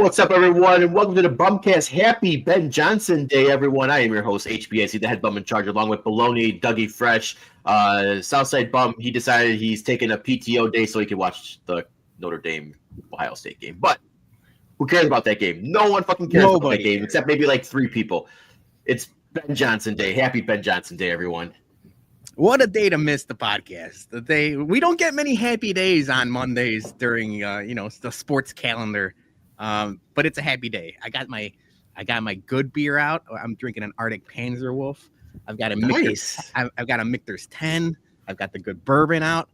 What's up, everyone, and welcome to the BumCast. Happy Ben Johnson Day, everyone. I am your host, HBSC, the head bum in charge, along with Baloney, Dougie Fresh, Southside Bum. He decided he's taking a PTO day so he can watch the Notre Dame Ohio State game. But who cares about that game? No one fucking cares about that game, except maybe like 3 people. It's Ben Johnson Day. Happy Ben Johnson Day, everyone. What a day to miss the podcast. We don't get many happy days on Mondays during the sports calendar. But it's a happy day. I got my good beer out. I'm drinking an Arctic Panzerwolf. I've got a Nice. I've got a Michter's 10. I've got the good bourbon out.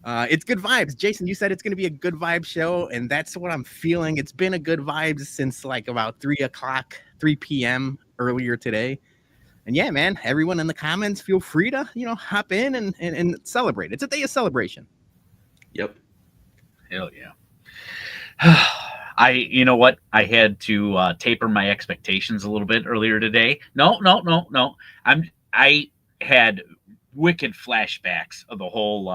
It's good vibes. Jason, you said it's going to be a good vibe show, and that's what I'm feeling. It's been a good vibes since like about 3 p.m. earlier today. And yeah, man, everyone in the comments, feel free to, hop in and celebrate. It's a day of celebration. Yep. Hell yeah. You know what? I had to taper my expectations a little bit earlier today. No. I had wicked flashbacks of the whole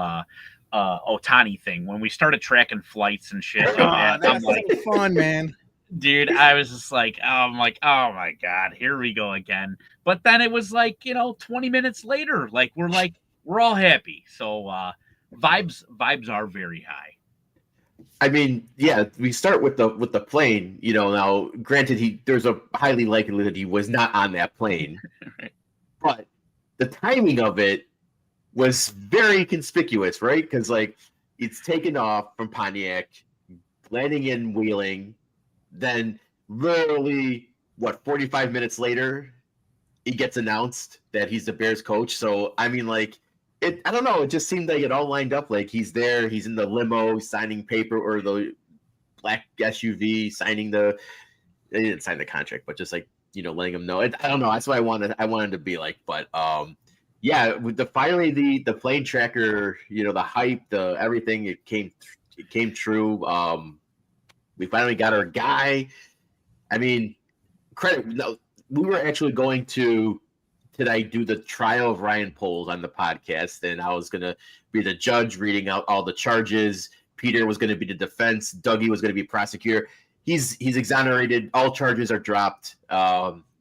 Otani thing when we started tracking flights and shit. That's so fun, man. Dude, I was just like, oh my God, here we go again. But then it was like, 20 minutes later, we're all happy. So vibes are very high. I mean, yeah, we start with the plane. Now, granted, there's a highly likelihood he was not on that plane, Right. But the timing of it was very conspicuous, right? Because it's taken off from Pontiac, landing in Wheeling, then literally 45 minutes later, he gets announced that he's the Bears coach. So I mean, I don't know. It just seemed like it all lined up. Like he's there, he's in the limo signing paper, or the black SUV signing they didn't sign the contract, but just letting him know. I don't know. That's what I wanted to be like. But yeah, with finally the plane tracker, the hype, the everything, it came true. We finally got our guy. I mean, credit. No, we were actually going to today do the trial of Ryan Poles on the podcast, and I was going to be the judge reading out all the charges. Peter was going to be the defense. Dougie was going to be prosecutor. He's exonerated. All charges are dropped.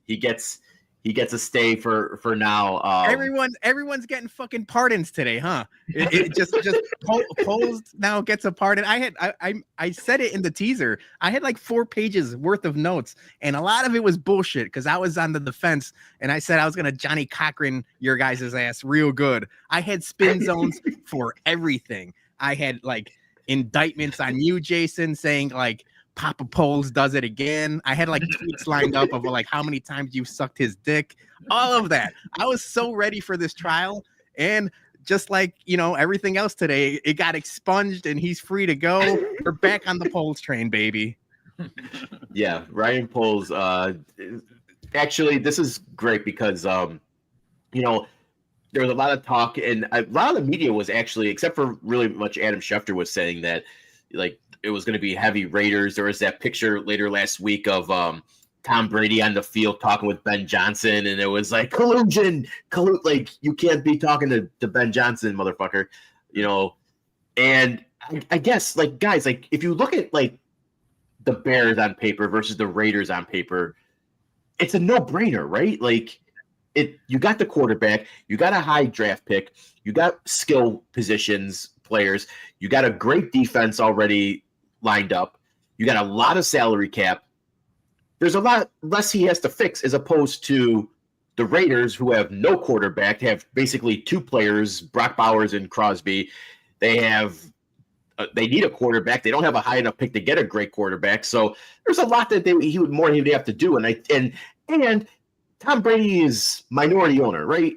He gets a stay for now. Everyone's getting fucking pardons today, huh? It just Poles now gets a pardon. I said it in the teaser. I had like 4 pages worth of notes, and a lot of it was bullshit because I was on the defense, and I said I was gonna Johnny Cochran your guys' ass real good. I had spin zones for everything. I had indictments on you, Jason, saying Papa Poles does it again. I had tweets lined up of how many times you sucked his dick, all of that. I was so ready for this trial, and just everything else today, it got expunged and he's free to go. We're back on the Poles train, baby. Yeah, Ryan Poles. Actually, this is great because there was a lot of talk, and a lot of the media was actually, except for really much Adam Schefter, was saying that it was going to be heavy Raiders. There was that picture later last week of Tom Brady on the field talking with Ben Johnson, and it was collusion. You can't be talking to Ben Johnson, motherfucker. And I guess guys, if you look at the Bears on paper versus the Raiders on paper, it's a no-brainer, right? You got the quarterback, you got a high draft pick, you got skill positions players, you got a great defense already lined up, you got a lot of salary cap. There's a lot less he has to fix as opposed to the Raiders, who have no quarterback. They have basically 2 players, Brock Bowers and Crosby. They need a quarterback. They don't have a high enough pick to get a great quarterback. So there's a lot that he would have to do. And Tom Brady is minority owner, right?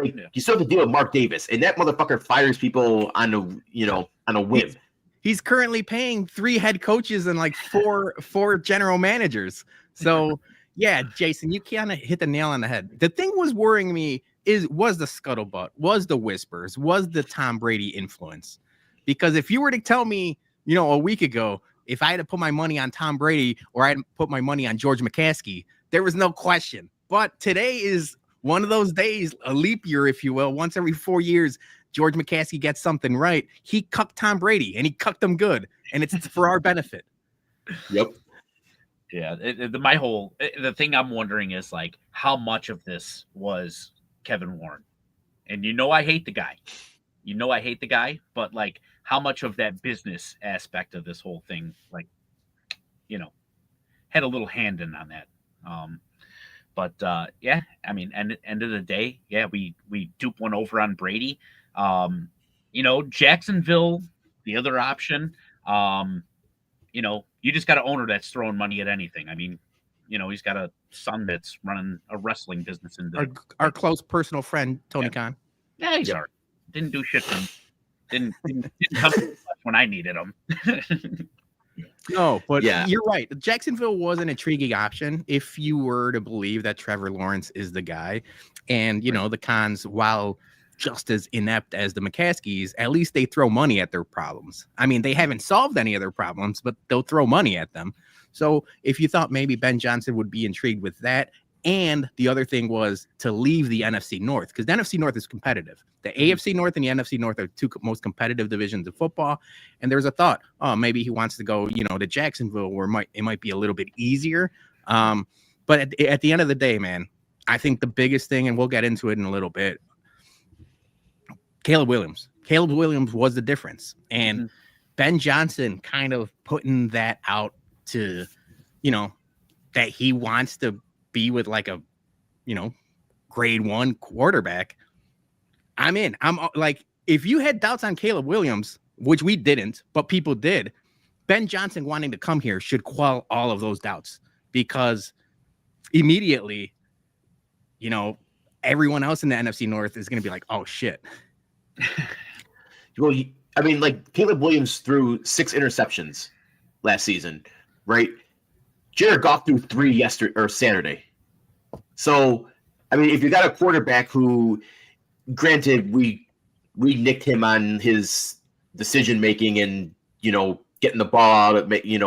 You still have to deal with Mark Davis, and that motherfucker fires people on a whim. He's currently paying 3 head coaches and 4 general managers. So yeah, Jason, you kind of hit the nail on the head. The thing was worrying me was the scuttlebutt, was the whispers, was the Tom Brady influence. Because if you were to tell me, a week ago, if I had to put my money on Tom Brady or I had to put my money on George McCaskey, there was no question. But today is one of those days, a leap year, if you will. Once every 4 years, George McCaskey gets something right. He cucked Tom Brady, and he cucked him good, and it's for our benefit. Yep. Yeah, the thing I'm wondering is like how much of this was Kevin Warren, and I hate the guy. I hate the guy, but like how much of that business aspect of this whole thing, like you know, had a little hand in on that. But yeah, I mean, end of the day, yeah, we dupe one over on Brady. Jacksonville, the other option. You just got an owner that's throwing money at anything. I mean, he's got a son that's running a wrestling business in Our close personal friend Tony Khan. Yeah, he's all right. Didn't do shit for me. Didn't come to us when I needed him. No, but you're right. Jacksonville was an intriguing option if you were to believe that Trevor Lawrence is the guy. And, the Khans, while just as inept as the McCaskies, at least they throw money at their problems. I mean, they haven't solved any of their problems, but they'll throw money at them. So if you thought maybe Ben Johnson would be intrigued with that, and the other thing was to leave the NFC North, because the NFC North is competitive. The AFC North and the NFC North are two most competitive divisions of football. And there's a thought, maybe he wants to go, to Jacksonville, where it might be a little bit easier. But at the end of the day, man, I think the biggest thing, and we'll get into it in a little bit, Caleb Williams. Caleb Williams was the difference. And Ben Johnson kind of putting that out to, that he wants to be with like a, grade 1 quarterback. I'm in. I'm like, if you had doubts on Caleb Williams, which we didn't, but people did, Ben Johnson wanting to come here should quell all of those doubts, because immediately, everyone else in the NFC North is going to be like, oh shit. Well, like Caleb Williams threw 6 interceptions last season, right? Jared Goff threw 3 Saturday. So, if you got a quarterback who, granted, we nicked him on his decision making and getting the ball out, getting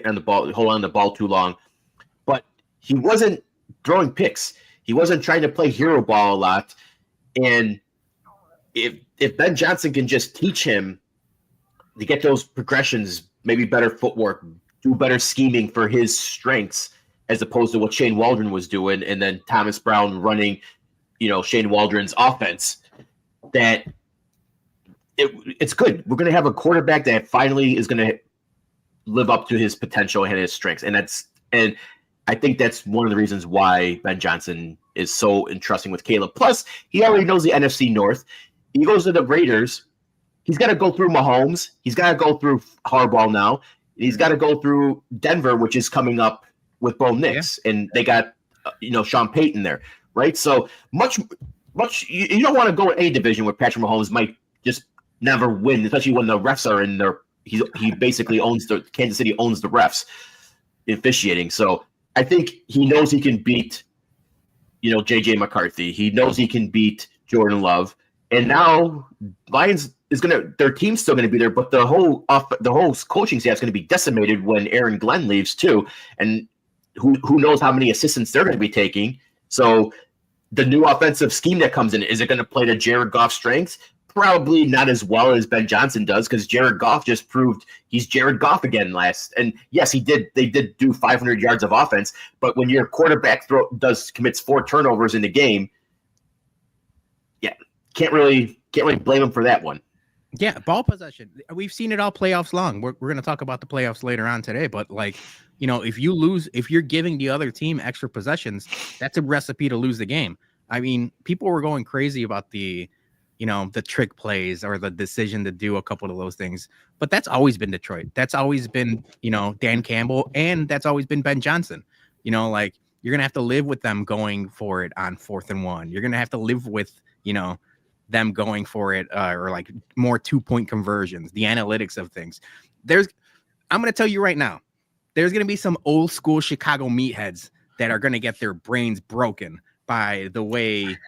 on the ball, hold on the ball too long, but he wasn't throwing picks. He wasn't trying to play hero ball a lot, and if Ben Johnson can just teach him to get those progressions, maybe better footwork, do better scheming for his strengths, as opposed to what Shane Waldron was doing, and then Thomas Brown running, Shane Waldron's offense, that it's good. We're going to have a quarterback that finally is going to live up to his potential and his strengths. And I think that's one of the reasons why Ben Johnson is so entrusting with Caleb. Plus, he already knows the NFC North. He goes to the Raiders. He's got to go through Mahomes. He's got to go through Harbaugh now. He's got to go through Denver, which is coming up with Bo Nix, and they got Sean Payton there, right? So much you don't want to go in any division where Patrick Mahomes might just never win, especially when the refs are in there. He basically Kansas City owns the refs officiating. So I think he knows he can beat JJ McCarthy. He knows he can beat Jordan Love, and now Lions their team's still going to be there, but the whole coaching staff is going to be decimated when Aaron Glenn leaves too, and who knows how many assistants they're going to be taking. So the new offensive scheme that comes in, is it going to play to Jared Goff's strengths? Probably not as well as Ben Johnson does, because Jared Goff just proved he's Jared Goff again last. And yes, they did do 500 yards of offense, but when your quarterback commits 4 turnovers in the game, can't really blame him for that one. Yeah, ball possession. We've seen it all playoffs long. We're going to talk about the playoffs later on today, but if you lose, if you're giving the other team extra possessions, that's a recipe to lose the game. I mean, people were going crazy about the trick plays or the decision to do a couple of those things, but that's always been Detroit. That's always been, Dan Campbell, and that's always been Ben Johnson. You're going to have to live with them going for it on 4th and 1. You're going to have to live with, them going for it or like more 2-point conversions, the analytics of things. I'm going to tell you right now, there's going to be some old school Chicago meatheads that are going to get their brains broken by the way,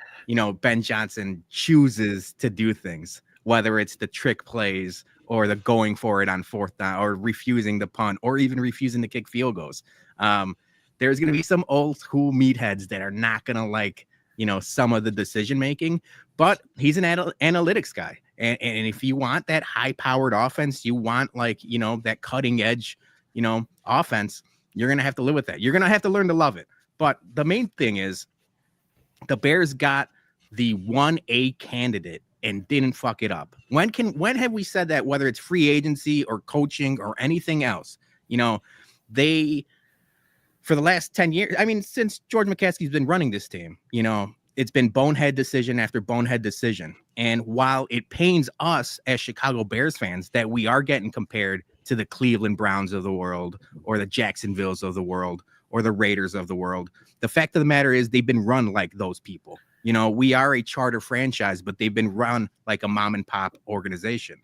Ben Johnson chooses to do things, whether it's the trick plays or the going for it on 4th down or refusing the punt or even refusing to kick field goals. There's going to be some old school meatheads that are not going to like, some of the decision making, but he's an analytics guy. And if you want that high powered offense, you want like, that cutting edge, offense, You're going to have to live with that. You're going to have to learn to love it. But the main thing is the Bears got the 1A candidate and didn't fuck it up. When have we said that, whether it's free agency or coaching or anything else? You know, for the last 10 years, I mean, since George McCaskey's been running this team, you know, it's been bonehead decision after bonehead decision. And while it pains us as Chicago Bears fans that we are getting compared to the Cleveland Browns of the world or the Jacksonvilles of the world or the Raiders of the world, the fact of the matter is they've been run like those people. You know, we are a charter franchise, but they've been run like a mom and pop organization.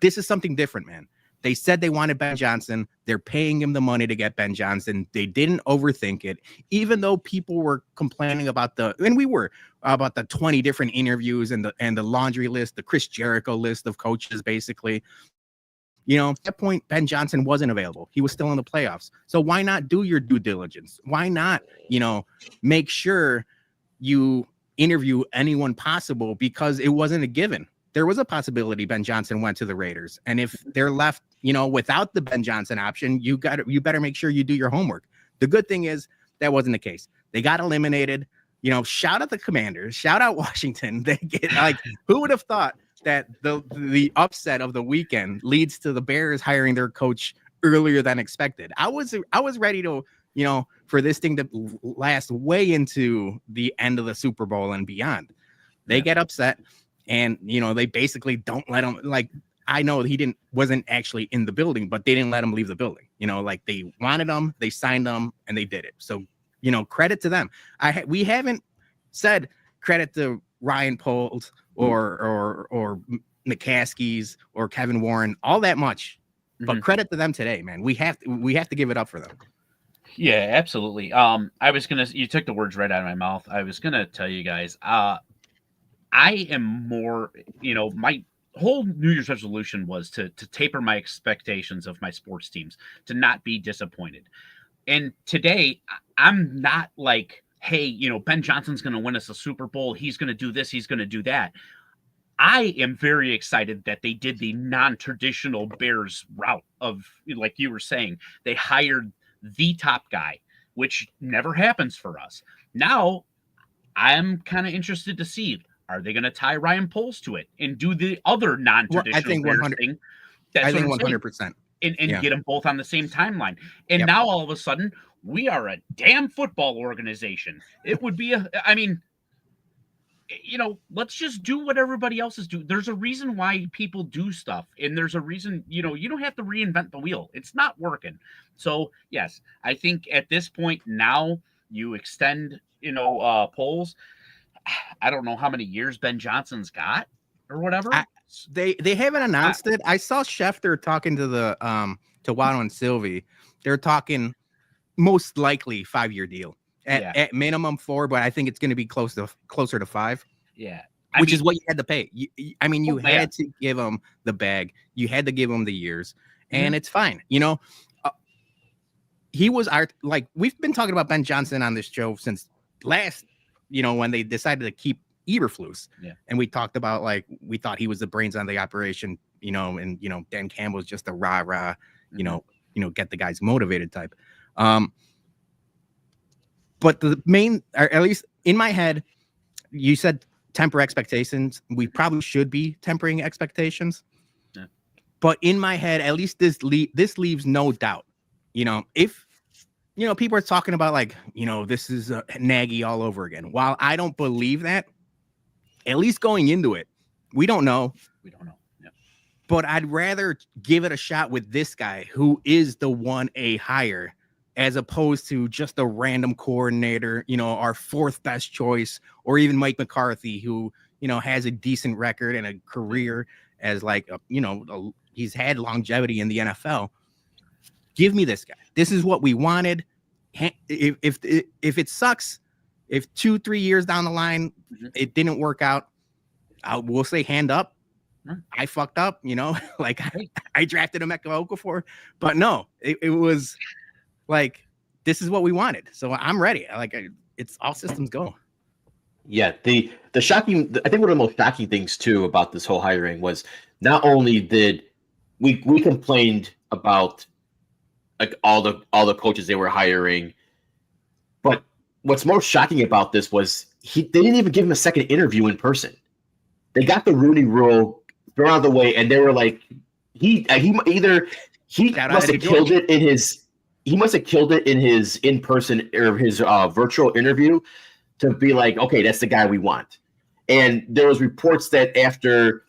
This is something different, man. They said they wanted Ben Johnson. They're paying him the money to get Ben Johnson. They didn't overthink it, even though people were complaining about about the 20 different interviews and the laundry list, the Chris Jericho list of coaches, basically. You know, at that point, Ben Johnson wasn't available. He was still in the playoffs. So why not do your due diligence? Why not, you know, make sure you interview anyone possible, because it wasn't a given. There was a possibility Ben Johnson went to the Raiders. And if they're left, you know, without the Ben Johnson option, you better make sure you do your homework. The good thing is that wasn't the case. They got eliminated. You know, shout out the Commanders, shout out Washington. They get, like, who would have thought that the upset of the weekend leads to the Bears hiring their coach earlier than expected? I was ready to, you know, for this thing to last way into the end of the Super Bowl and beyond. They get upset, and, you know, they basically don't let him, like, I know he wasn't actually in the building, but they didn't let him leave the building. You know, like, they wanted him, they signed him, and they did it. So, you know, credit to them. We haven't said credit to Ryan Poles or McCaskey's or Kevin Warren all that much, but credit to them today, man. We have to give it up for them. Yeah, absolutely. You took the words right out of my mouth. I was gonna tell you guys, I am more, you know, my whole New Year's resolution was to taper my expectations of my sports teams, to not be disappointed. And today, I'm not like, hey, you know, Ben Johnson's going to win us a Super Bowl. He's going to do this. He's going to do that. I am very excited that they did the non-traditional Bears route of, like you were saying, they hired the top guy, which never happens for us. Now, I'm kind of interested to see, are they going to tie Ryan Poles to it and do the other non-traditional Bears thing? I think 100%. And get them both on the same timeline. And now all of a sudden, we are a damn football organization. It would be you know, let's just do what everybody else is doing. There's a reason why people do stuff. And there's a reason, you know, you don't have to reinvent the wheel. It's not working. So, yes, I think at this point now you extend, you know, Poles. I don't know how many years Ben Johnson's got or whatever. They haven't announced it. I saw Schefter talking to to Waddle and Sylvie. They're talking most likely 5-year deal at minimum 4, but I think it's going to be closer to 5. Yeah, which is what you had to pay. You had to give him the bag. You had to give him the years, and it's fine. You know, he was we've been talking about Ben Johnson on this show since last. You know, when they decided to keep Eberflus, and we talked about, like, we thought he was the brains on the operation, you know, and, you know, Dan Campbell's just a rah-rah, you know, get the guys motivated type. But the main, or at least in my head, you said temper expectations. We probably should be tempering expectations. Yeah. But in my head, at least this leaves no doubt. You know, if, you know, people are talking about, like, you know, this is Nagy all over again. While I don't believe that, at least going into it, we don't know. We don't know. Yeah. But I'd rather give it a shot with this guy who is the 1A hire, as opposed to just a random coordinator, you know, our 4th best choice, or even Mike McCarthy, who, you know, has a decent record and a career as, like, he's had longevity in the NFL. Give me this guy. This is what we wanted. If it sucks, if 2-3 years down the line it didn't work out, we'll say hand up. I fucked up, you know, like I drafted him at Okafor, but no, it was like, this is what we wanted. So I'm ready. Like, it's all systems go. Yeah, the shocking, I think one of the most shocking things too about this whole hiring was not only did we complained about like all the coaches they were hiring. But what's most shocking about this was they didn't even give him a second interview in person. They got the Rooney Rule thrown out of the way, and they were like, he must have killed it in his in-person or his virtual interview to be like, okay, that's the guy we want. And there was reports that after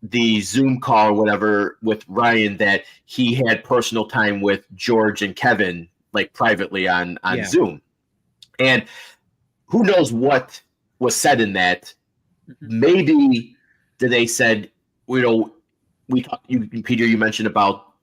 the Zoom call or whatever with Ryan, that he had personal time with George and Kevin, like privately on Zoom. And who knows what was said in that. Maybe they said, Peter, you mentioned about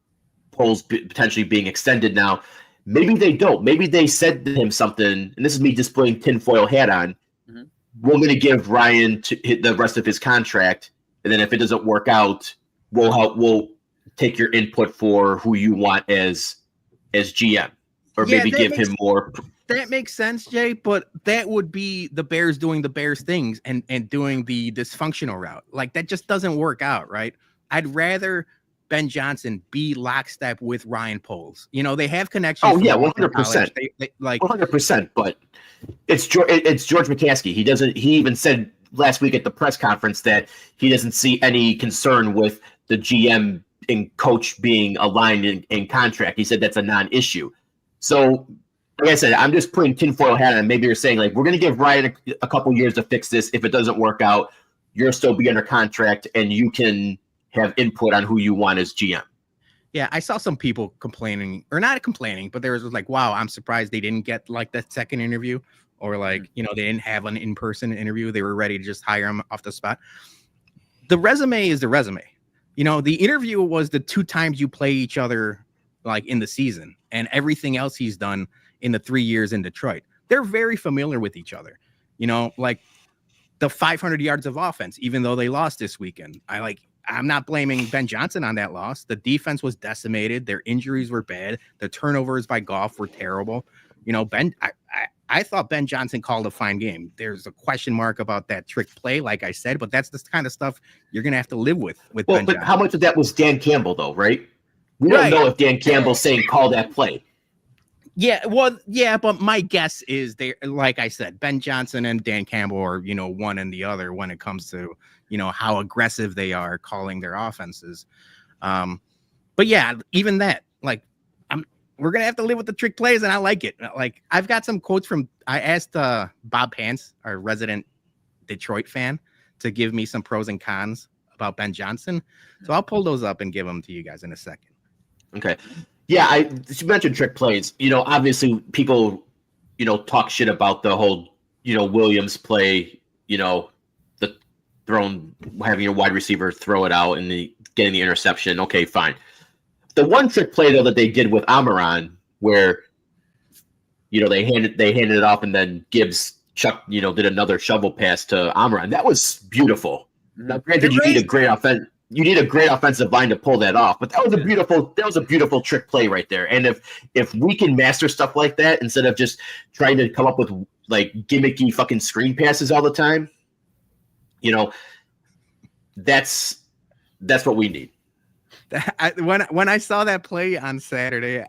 polls potentially being extended now. Maybe they don't. Maybe they said to him something, and this is me just putting tinfoil hat on. Mm-hmm. We're going to give Ryan to hit the rest of his contract, and then if it doesn't work out, we'll take your input for who you want as GM, or maybe give him more. That makes sense, Jay, but that would be the Bears doing the Bears things and doing the dysfunctional route. Like, that just doesn't work out, right? I'd rather Ben Johnson be lockstep with Ryan Poles. You know, they have connections. Oh yeah, 100%. Like 100%. But it's George McCaskey. He even said last week at the press conference that he doesn't see any concern with the GM and coach being aligned in contract. He said that's a non-issue. So, like I said, I'm just putting tinfoil hat on. Maybe you're saying, like, we're going to give Ryan a couple years to fix this. If it doesn't work out, you'll still be under contract, and you can have input on who you want as GM. Yeah, I saw some people complaining, or not complaining, but there was like, wow, I'm surprised they didn't get like that second interview, or like, you know, they didn't have an in-person interview. They were ready to just hire him off the spot. The resume is the resume. You know, the interview was the 2 times you play each other like in the season, and everything else he's done in the 3 years in Detroit. They're very familiar with each other. You know, like the 500 yards of offense, even though they lost this weekend. I'm not blaming Ben Johnson on that loss. The defense was decimated. Their injuries were bad. The turnovers by Goff were terrible. You know, I thought Ben Johnson called a fine game. There's a question mark about that trick play, like I said, but that's the kind of stuff you're going to have to live with Ben Johnson. How much of that was Dan Campbell, though, right? We don't know if Dan Campbell's saying call that play. Yeah, well, yeah, but my guess is they, like I said, Ben Johnson and Dan Campbell are, you know, one and the other when it comes to, you know, how aggressive they are calling their offenses. But yeah, even that, like, we're gonna have to live with the trick plays, and I like it. Like, I've got some quotes from. I asked Bob Pants, our resident Detroit fan, to give me some pros and cons about Ben Johnson. So I'll pull those up and give them to you guys in a second. Okay. Yeah, you mentioned trick plays. You know, obviously people, you know, talk shit about the whole, you know, Williams play, you know, having your wide receiver throw it out and getting the interception. Okay, fine. The one trick play though that they did with Amaran, where, you know, they handed it off, and then Chuck, you know, did another shovel pass to Amaran. That was beautiful. Now, granted, you need a great offensive line to pull that off, but that was a beautiful trick play right there. And if we can master stuff like that instead of just trying to come up with like gimmicky fucking screen passes all the time, you know, that's what we need. When I saw that play on Saturday,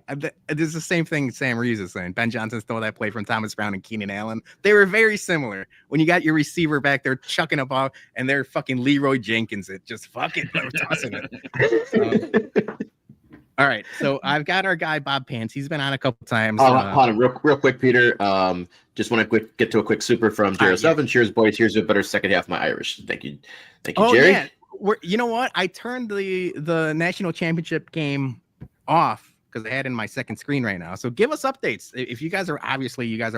there's the same thing Sam Reeves is saying. Ben Johnson stole that play from Thomas Brown and Keenan Allen. They were very similar. When you got your receiver back there chucking a ball, and they're fucking Leroy Jenkins it, just fucking tossing it. All right, so I've got our guy Bob Pants. He's been on a couple times. Hold on, real quick, Peter. Just want to get to a quick super from Jared Seven. Cheers, boys. Here's a better second half of my Irish. Thank you, Jerry. Yeah. You know what? I turned the national championship game off because I had it in my second screen right now. So give us updates. If you guys are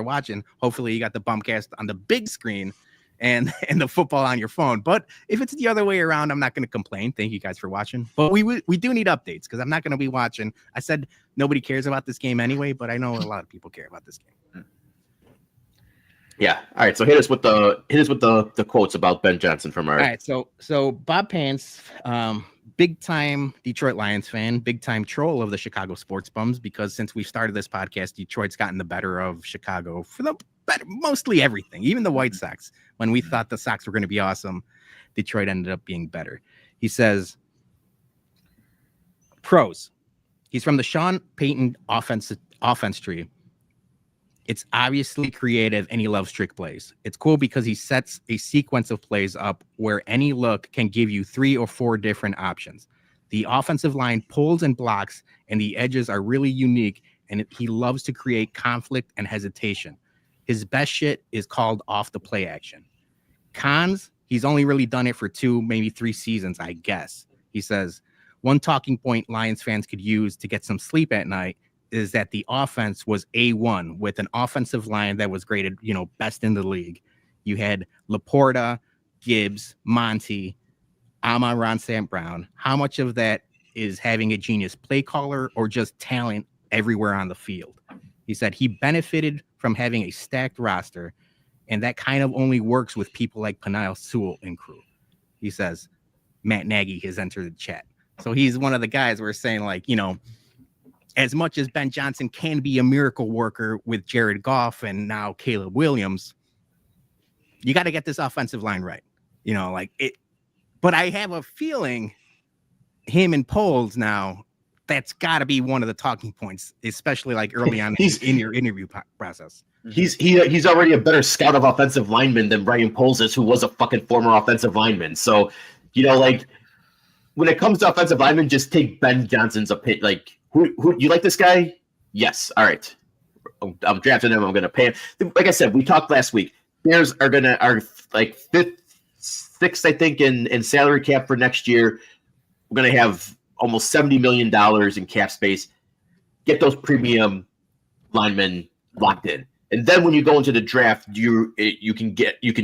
watching, hopefully you got the BumCast on the big screen and the football on your phone. But if it's the other way around, I'm not going to complain. Thank you guys for watching. But we do need updates because I'm not going to be watching. I said nobody cares about this game anyway, but I know a lot of people care about this game. Yeah. All right. So hit us with the quotes about Ben Johnson from our. All right. So Bob Pants, big time Detroit Lions fan, big time troll of the Chicago sports bums, because since we started this podcast, Detroit's gotten the better of Chicago for mostly everything, even the White Sox. When we thought the Sox were going to be awesome, Detroit ended up being better. He says, pros. He's from the Sean Payton offense tree. It's obviously creative, and he loves trick plays. It's cool because he sets a sequence of plays up where any look can give you 3 or 4 different options. The offensive line pulls and blocks, and the edges are really unique, and he loves to create conflict and hesitation. His best shit is called off the play action. Cons, he's only really done it for 2, maybe 3 seasons, I guess. He says, one talking point Lions fans could use to get some sleep at night is that the offense was A1 with an offensive line that was graded, best in the league. You had Laporta, Gibbs, Monty, Amon-Ra St. Brown. How much of that is having a genius play caller or just talent everywhere on the field? He said he benefited from having a stacked roster, and that kind of only works with people like Penile Sewell and crew. He says Matt Nagy has entered the chat. So he's one of the guys we're saying, like, as much as Ben Johnson can be a miracle worker with Jared Goff and now Caleb Williams, you got to get this offensive line right. But I have a feeling him and Poles now, that's got to be one of the talking points, especially like early on in your interview process. He's already a better scout of offensive linemen than Ryan Poles is, who was a fucking former offensive lineman. So, when it comes to offensive linemen, just take Ben Johnson's opinion. Like, who you like this guy? Yes. All right. I'm drafting him. I'm going to pay him. Like I said, we talked last week. Bears are like 5th, 6th, I think, in salary cap for next year. We're going to have almost $70 million in cap space. Get those premium linemen locked in. And then when you go into the draft, you can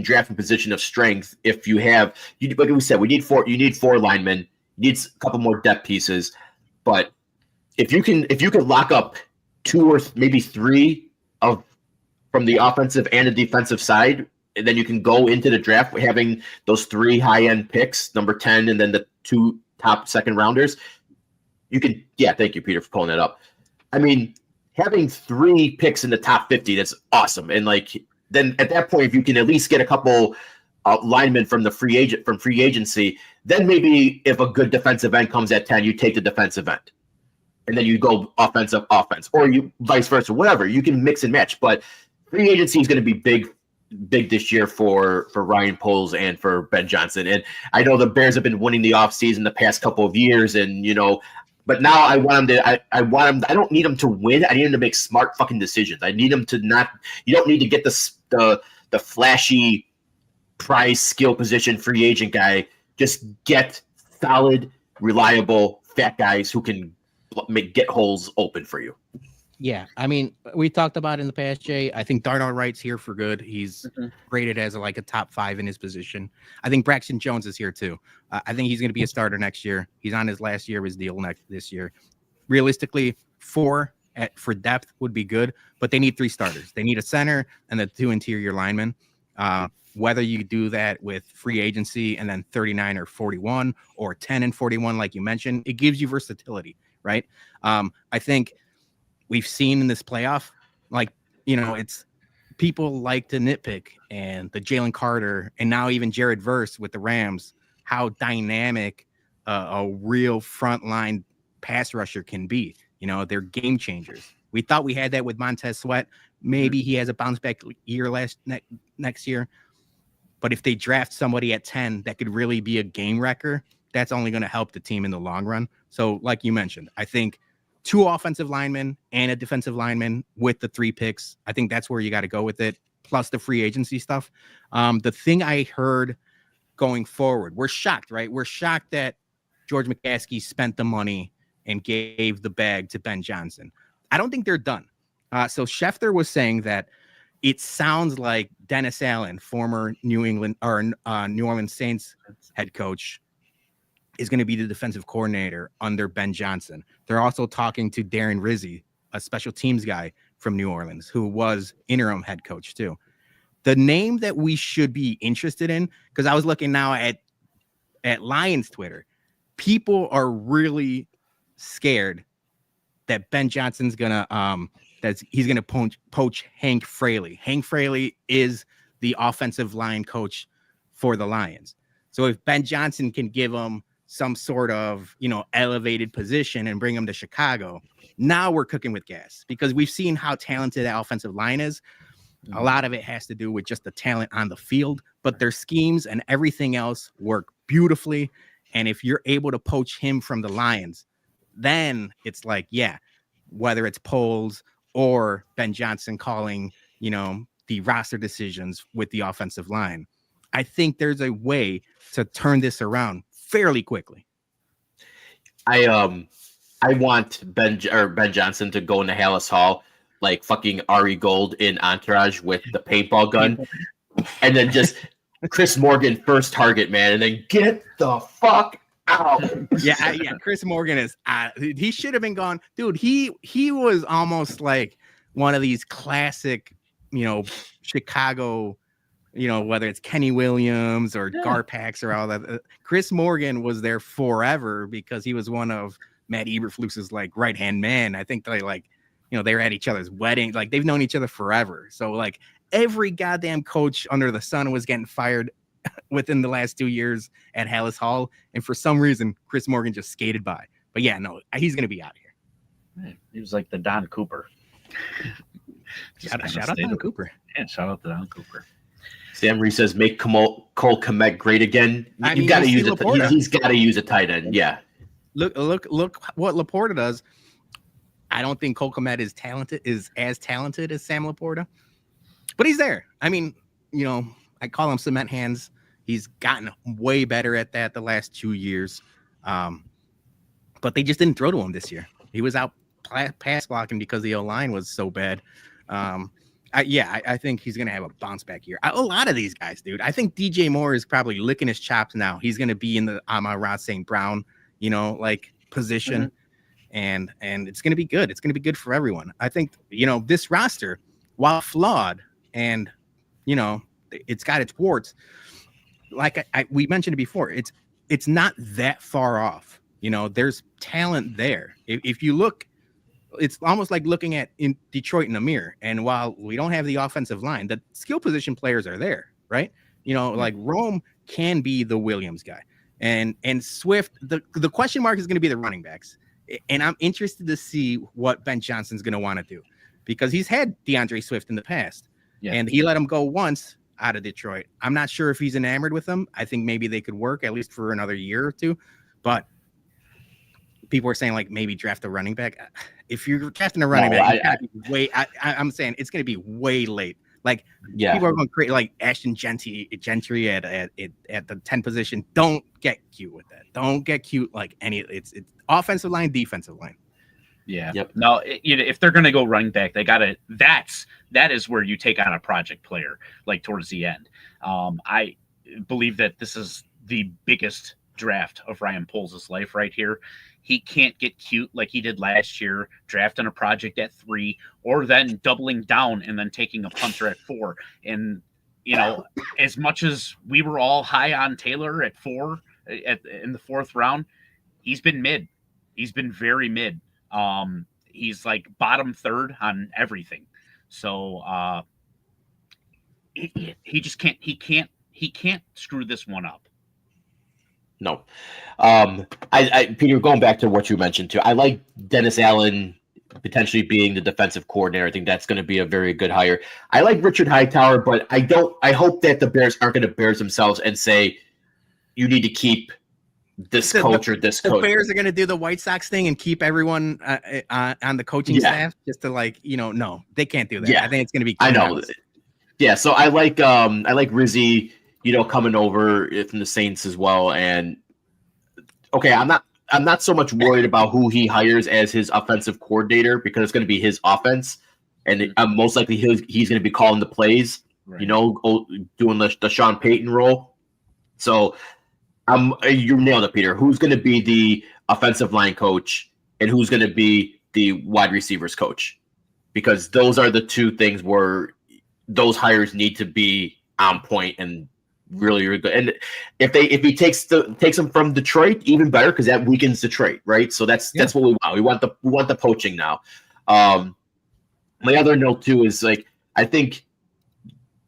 draft in position of strength if you have, like we said, you need 4 linemen, you need a couple more depth pieces. But if you can lock up 2 or maybe 3 from the offensive and the defensive side, and then you can go into the draft having those 3 high-end picks, number 10, and then the 2 top second rounders. Thank you, Peter, for pulling that up. I mean, having 3 picks in the top 50, that's awesome. And then at that point, if you can at least get a couple linemen from free agency, then maybe if a good defensive end comes at 10, you take the defensive end. And then you go offense, or you vice versa, whatever. You can mix and match. But free agency is going to be big this year for Ryan Poles and for Ben Johnson. And I know the Bears have been winning the offseason the past couple of years, and but now I want him to. I don't need him to win. I need him to make smart fucking decisions. I need him to not. You don't need to get the flashy prize skill position free agent guy. Just get solid, reliable, fat guys who can get holes open for you. Yeah, I mean, we talked about in the past, Jay. I think Darnell Wright's here for good. He's rated as a top 5 in his position. I think Braxton Jones is here too. I think he's going to be a starter next year. He's on his last year of his deal this year. Realistically, 4 for depth would be good, but they need 3 starters. They need a center and the 2 interior linemen. Whether you do that with free agency and then 39 or 41 or 10 and 41, like you mentioned, it gives you versatility, right? I think we've seen in this playoff, it's people like to nitpick, and the Jalen Carter and now even Jared Verse with the Rams, how dynamic a real frontline pass rusher can be. They're game changers. We thought we had that with Montez Sweat. Maybe he has a bounce back year next year. But if they draft somebody at 10 that could really be a game wrecker, that's only going to help the team in the long run. So like you mentioned, I think 2 offensive linemen and a defensive lineman with the 3 picks, I think that's where you got to go with it, plus the free agency stuff. The thing I heard going forward, we're shocked, right? We're shocked that George McCaskey spent the money and gave the bag to Ben Johnson. I don't think they're done. So Schefter was saying that it sounds like Dennis Allen, former New Orleans Saints head coach, is going to be the defensive coordinator under Ben Johnson. They're also talking to Darren Rizzi, a special teams guy from New Orleans, who was interim head coach too. The name that we should be interested in, because I was looking now at Lions Twitter, people are really scared that Ben Johnson's gonna he's gonna poach Hank Fraley. Hank Fraley is the offensive line coach for the Lions. So if Ben Johnson can give him some sort of, elevated position and bring him to Chicago, now we're cooking with gas, because we've seen how talented that offensive line is. A lot of it has to do with just the talent on the field, but their schemes and everything else work beautifully. And if you're able to poach him from the Lions, then it's like, yeah, whether it's Poles or Ben Johnson calling, the roster decisions with the offensive line, I think there's a way to turn this around fairly quickly. I want Ben Johnson to go into Hallis Hall like fucking Ari Gold in Entourage with the paintball gun, and then just Chris Morgan first target, man, and then get the fuck out. Yeah. Chris Morgan is he should have been gone, dude. He was almost like one of these classic, Chicago, whether it's Kenny Williams or Garpax or all that. Chris Morgan was there forever because he was one of Matt Eberflus's like right hand man. I think they they were at each other's wedding. Like, they've known each other forever. So like every goddamn coach under the sun was getting fired within the last 2 years at Hallis Hall. And for some reason, Chris Morgan just skated by. But yeah, no, he's going to be out of here. He was like the Don Cooper. Shout out Don Cooper. Yeah, shout out to Don Cooper. Sam Reese says, make Cole Kmet great again. You've got to use it. He's got to use a tight end. Yeah. Look what Laporta does. I don't think Cole Kmet is as talented as Sam Laporta, but he's there. I mean, I call him cement hands. He's gotten way better at that the last 2 years. But they just didn't throw to him this year. He was out pass blocking because the O-line was so bad. I think he's going to have a bounce back year. A lot of these guys, dude. I think DJ Moore is probably licking his chops now. He's going to be in the Amon-Ra St. Brown, position. Mm-hmm. And it's going to be good. It's going to be good for everyone. I think, this roster, while flawed and, it's got its warts, like we mentioned it before, it's not that far off. There's talent there. If you look, it's almost like looking at in Detroit in a mirror. And while we don't have the offensive line, the skill position players are there, right? Like Rome can be the Williams guy. And Swift, the question mark is going to be the running backs. And I'm interested to see what Ben Johnson's going to want to do, because he's had DeAndre Swift in the past, and he let him go once out of Detroit. I'm not sure if he's enamored with them. I think maybe they could work at least for another year or two, but people are saying like maybe draft a running back. If you're drafting a running back, I'm saying it's going to be way late. Like, people are going to create like Ashton Gentry at the 10 position. Don't get cute with that. Don't get cute like any. It's offensive line, defensive line. Yeah. Yep. No, if they're going to go running back, they got to. That is where you take on a project player like towards the end. I believe that this is the biggest draft of Ryan Poles' life right here. He can't get cute like he did last year, drafting a project at 3, or then doubling down and then taking a punter at 4. And, as much as we were all high on Taylor at 4 in the 4th round, he's been mid. He's been very mid. He's like bottom 3rd on everything. So he just can't. He can't screw this one up. No. Peter, going back to what you mentioned too, I like Dennis Allen potentially being the defensive coordinator. I think that's going to be a very good hire. I like Richard Hightower, but I hope that the Bears aren't going to Bears themselves and say, you need to keep this coach or this coach. The Bears are going to do the White Sox thing and keep everyone on the coaching staff just to no, they can't do that. Yeah. I think it's going to be chaos. I know. Yeah. So I like Rizzi, coming over from the Saints as well. And okay, I'm not so much worried about who he hires as his offensive coordinator, because it's going to be his offense, and most likely he's going to be calling the plays, right. Doing the Sean Payton role. So you nailed it, Peter. Who's going to be the offensive line coach and who's going to be the wide receivers coach? Because those are the two things where those hires need to be on point and really, really good. And if he takes them from Detroit, even better, because that weakens Detroit, right? So that's what we want. We want the poaching now. My other note too is I think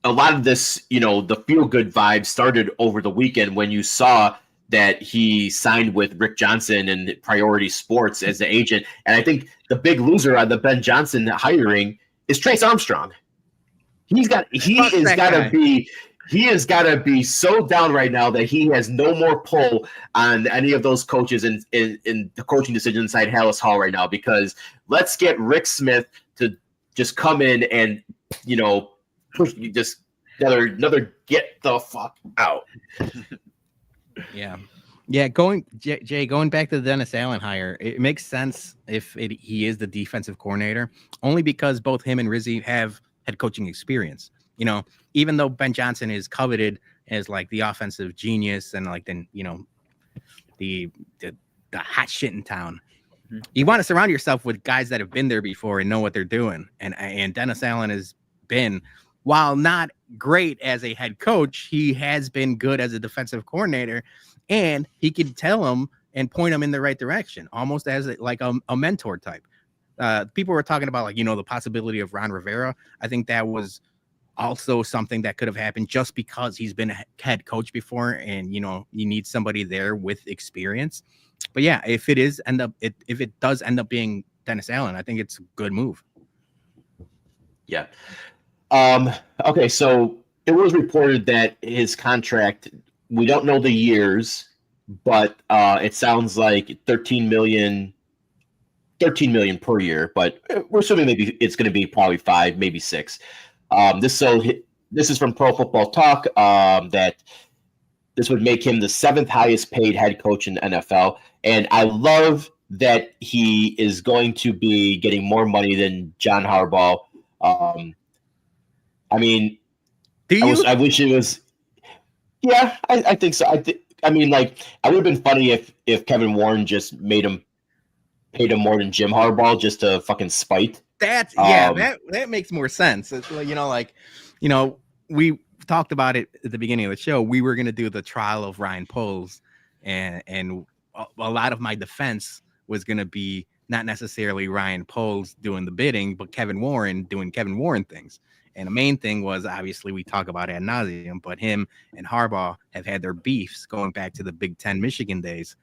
a lot of this, the feel good vibe started over the weekend when you saw that he signed with Rick Johnson and Priority Sports as the agent. And I think the big loser on the Ben Johnson hiring is Trace Armstrong. He has got to be so down right now that he has no more pull on any of those coaches in the coaching decision inside Hallis Hall right now, because let's get Rick Smith to just come in and, push you just another get the fuck out. Yeah. Going back to the Dennis Allen hire, it makes sense if he is the defensive coordinator, only because both him and Rizzi have head coaching experience. Even though Ben Johnson is coveted as like the offensive genius and like the hot shit in town, you want to surround yourself with guys that have been there before and know what they're doing. And Dennis Allen has been, while not great as a head coach, he has been good as a defensive coordinator, and he can tell him and point him in the right direction, almost as a mentor type. People were talking about the possibility of Ron Rivera. I think that was also something that could have happened just because he's been a head coach before, and you need somebody there with experience. But yeah, if it does end up being Dennis Allen, I think it's a good move. Yeah. Okay, so it was reported that his contract, we don't know the years, but it sounds like 13 million per year, but we're assuming maybe it's going to be probably 5, maybe 6. This is from Pro Football Talk, that this would make him the 7th highest paid head coach in the NFL. And I love that he is going to be getting more money than John Harbaugh. I mean, I wish it was. Yeah, I think so. I mean, it would have been funny if Kevin Warren just paid him more than Jim Harbaugh just to fucking spite. That makes more sense. It's we talked about it at the beginning of the show. We were going to do the trial of Ryan Poles, and a lot of my defense was going to be not necessarily Ryan Poles doing the bidding, but Kevin Warren doing Kevin Warren things. And the main thing was, obviously, we talk about ad nauseum, but him and Harbaugh have had their beefs going back to the Big Ten Michigan days.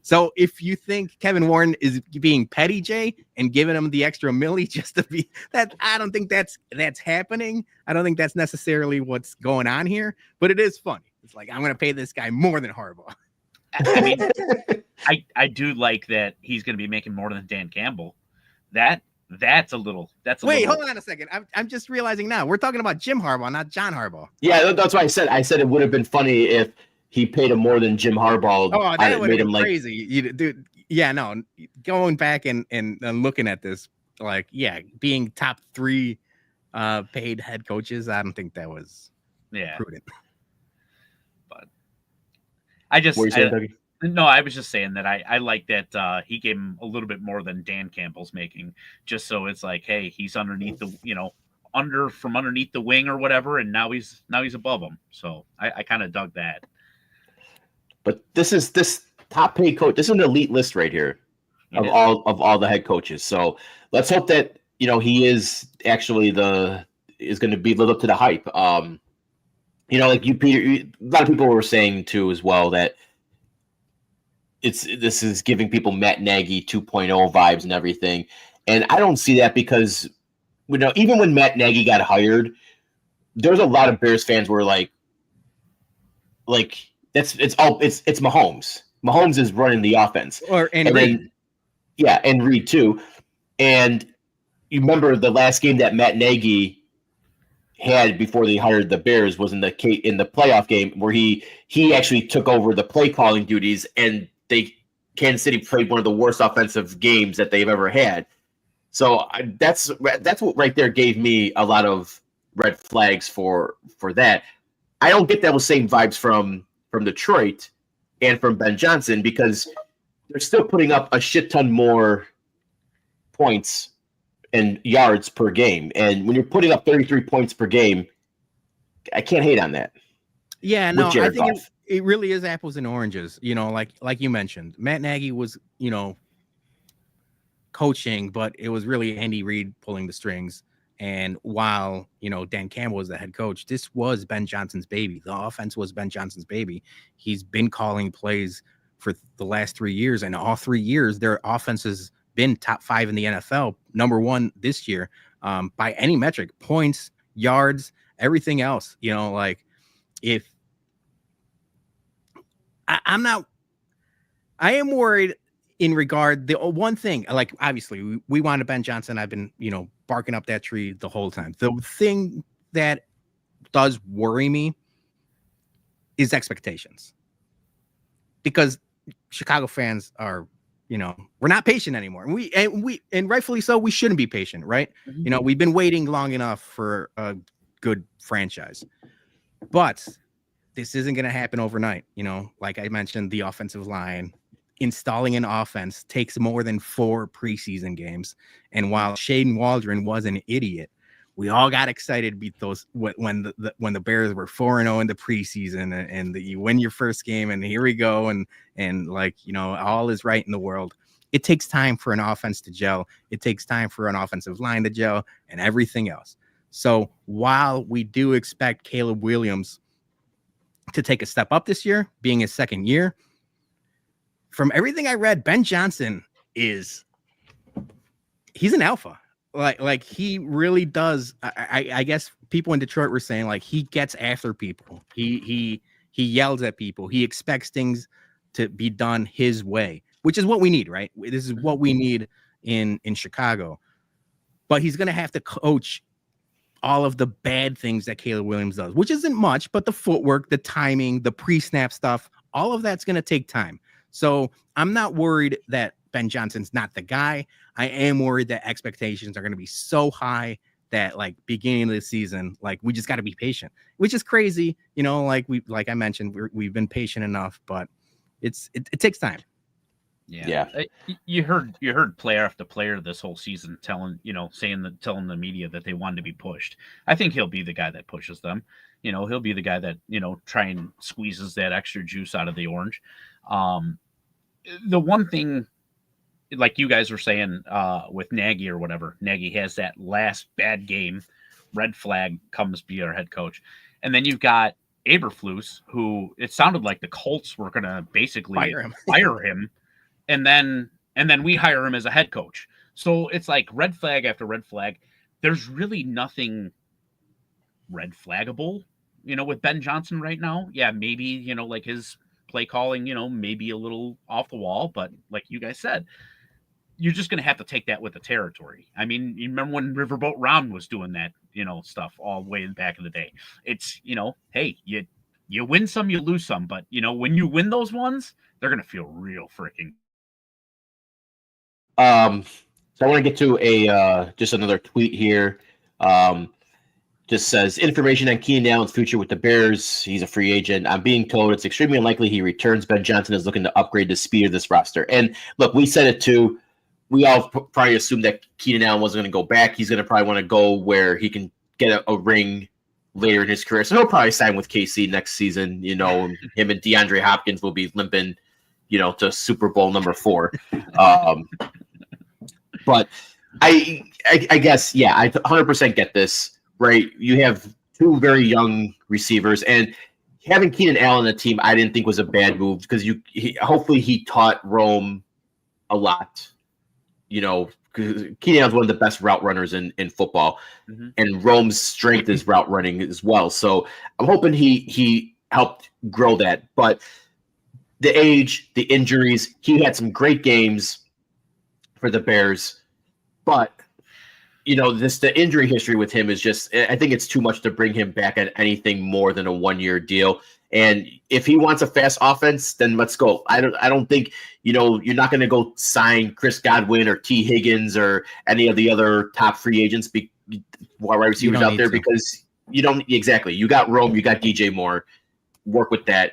So if you think Kevin Warren is being petty, Jay, and giving him the extra milli just to be that, I don't think that's happening. I don't think that's necessarily what's going on here, but it is funny. It's like, I'm going to pay this guy more than Harbaugh. I mean, I do like that he's going to be making more than Dan Campbell. That's a little. Wait, hold on a second. I'm just realizing now we're talking about Jim Harbaugh, not John Harbaugh. Yeah, that's why I said it would have been funny if he paid him more than Jim Harbaugh. Oh, that would have been crazy, dude. Yeah, no. Going back and looking at this, being top 3 paid head coaches, I don't think that was prudent. But I was just saying that I like that he gave him a little bit more than Dan Campbell's making, just so it's like, hey, he's underneath the underneath the wing or whatever, and now he's above him. So I kind of dug that. But this top paid coach. This is an elite list right here of all the head coaches. So let's hope that he is actually is going to be lived up to the hype. Like you, Peter, a lot of people were saying too as well that this is giving people Matt Nagy 2.0 vibes and everything, and I don't see that because even when Matt Nagy got hired, there was a lot of Bears fans were like it's Mahomes. Mahomes is running the offense, and Reed. And Reed too. And you remember the last game that Matt Nagy had before they hired the Bears was in the playoff game where he actually took over the play calling duties, and Kansas City played one of the worst offensive games that they've ever had. So that's what right there gave me a lot of red flags for that. I don't get those same vibes from Detroit and from Ben Johnson because they're still putting up a shit ton more points and yards per game. And when you're putting up 33 points per game, I can't hate on that. Yeah, no, I think it really is apples and oranges. Like you mentioned, Matt Nagy was, coaching, but it was really Andy Reid pulling the strings. And while, Dan Campbell was the head coach, this was Ben Johnson's baby. The offense was Ben Johnson's baby. He's been calling plays for the last 3 years, and all 3 years, their offense has been top 5 in the NFL, number 1 this year, by any metric, points, yards, everything else. If I am worried in regard, the one thing, like, obviously we wanted Ben Johnson. I've been, barking up that tree the whole time. The thing that does worry me is expectations, because Chicago fans are, we're not patient anymore. And rightfully so, we shouldn't be patient, right? Mm-hmm. We've been waiting long enough for a good franchise, but this isn't going to happen overnight. Like I mentioned, the offensive line, installing an offense takes more than 4 preseason games. And while Shaden Waldron was an idiot, we all got excited to beat those when the Bears were 4-0 in the preseason, and you win your first game, and here we go, and all is right in the world. It takes time for an offense to gel. It takes time for an offensive line to gel, and everything else. So while we do expect Caleb Williams to take a step up this year, being his second year, from everything I read, Ben Johnson he's an alpha. Like he really does. I guess people in Detroit were saying, like, he gets after people. He yells at people. He expects things to be done his way, which is what we need, right? This is what we need in Chicago. But he's going to have to coach all of the bad things that Caleb Williams does, which isn't much, but the footwork, the timing, the pre-snap stuff, all of that's going to take time. So I'm not worried that Ben Johnson's not the guy. I am worried that expectations are going to be so high that, like, beginning of the season, like, we just got to be patient, which is crazy. Like I mentioned, we've been patient enough, but it takes time. Yeah. You heard player after player this whole season telling the media that they wanted to be pushed. I think he'll be the guy that pushes them. He'll be the guy that, try and squeezes that extra juice out of the orange. The one thing, like you guys were saying, with Nagy or whatever, Nagy has that last bad game, red flag, comes be our head coach. And then you've got Eberflus, who it sounded like the Colts were going to basically fire him. And then we hire him as a head coach. So it's like red flag after red flag. There's really nothing red flaggable, with Ben Johnson right now. Yeah, maybe, like his play calling, maybe a little off the wall, but like you guys said, you're just going to have to take that with the territory. I mean, you remember when Riverboat Ron was doing that, stuff all the way back in the day. It's, hey, you win some, you lose some, but when you win those ones, they're going to feel real freaking. So I want to get to just another tweet here. Just says, information on Keenan Allen's future with the Bears. He's a free agent. I'm being told it's extremely unlikely he returns. Ben Johnson is looking to upgrade the speed of this roster. And look, we said it too. We all probably assumed that Keenan Allen wasn't going to go back. He's going to probably want to go where he can get a ring later in his career. So he'll probably sign with KC next season. Him and DeAndre Hopkins will be limping, to Super Bowl number 4. But I guess, yeah, I 100% get this, right? You have 2 very young receivers, and having Keenan Allen on the team, I didn't think was a bad move, because hopefully he taught Rome a lot. Because Keenan Allen's one of the best route runners in football, and Rome's strength is route running as well. So I'm hoping he helped grow that. But the age, the injuries, he had some great games for the Bears, but the injury history with him is just, I think it's too much to bring him back at anything more than a 1-year deal. And if he wants a fast offense, then let's go. I don't think, you're not going to go sign Chris Godwin or T. Higgins or any of the other top free agents, wide receivers out there, because you don't exactly. You got Rome, you got DJ Moore. Work with that.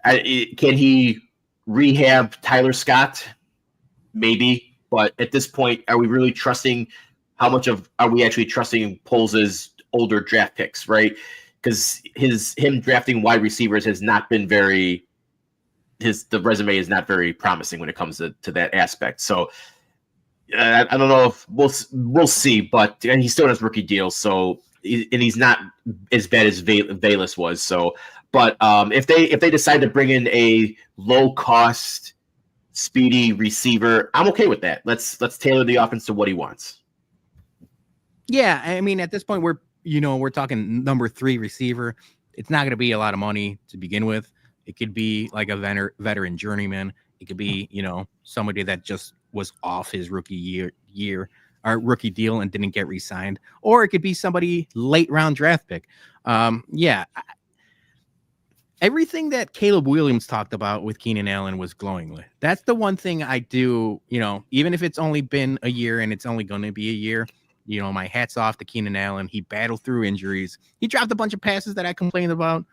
Can he rehab Tyler Scott? Maybe. But at this point, are we really trusting? Are we actually trusting Poles' older draft picks, right? Because him drafting wide receivers has not been the resume is not very promising when it comes to that aspect. So I don't know if we'll see, but and he still has rookie deals, so and he's not as bad as Valus was. So, but if they decide to bring in a low cost, speedy receiver, I'm okay with that. Let's tailor the offense to what he wants. Yeah, I mean, at this point, we're talking number 3 receiver. It's not going to be a lot of money to begin with. It could be like a veteran journeyman. It could be, somebody that just was off his rookie year or rookie deal and didn't get re-signed, or it could be somebody late round draft pick. Everything that Caleb Williams talked about with Keenan Allen was glowingly. That's the one thing I do, even if it's only been a year and it's only going to be a year, my hat's off to Keenan Allen. He battled through injuries. He dropped a bunch of passes that I complained about.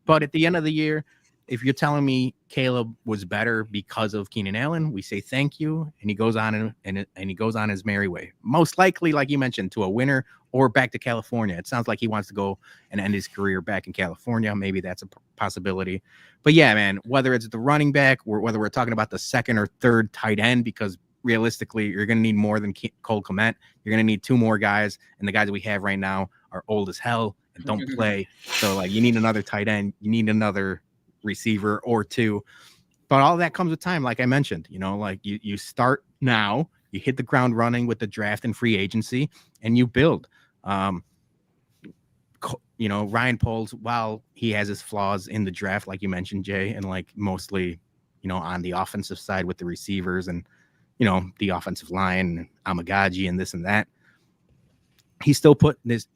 But at the end of the year, if you're telling me Caleb was better because of Keenan Allen, we say thank you, and he goes on and he goes on his merry way. Most likely, like you mentioned, to a winner or back to California. It sounds like he wants to go and end his career back in California. Maybe that's a possibility. But yeah, man, whether it's the running back or whether we're talking about the second or third tight end, because realistically, you're going to need more than Cole Kmet. You're going to need 2 more guys, and the guys that we have right now are old as hell and don't play. So like, you need another tight end. You need another receiver or 2, but all that comes with time. Like I mentioned, like you start now, you hit the ground running with the draft and free agency, and you build. Ryan Poles, while he has his flaws in the draft, like you mentioned, Jay, and like mostly, on the offensive side with the receivers and the offensive line, Amagaji and this and that, he still put this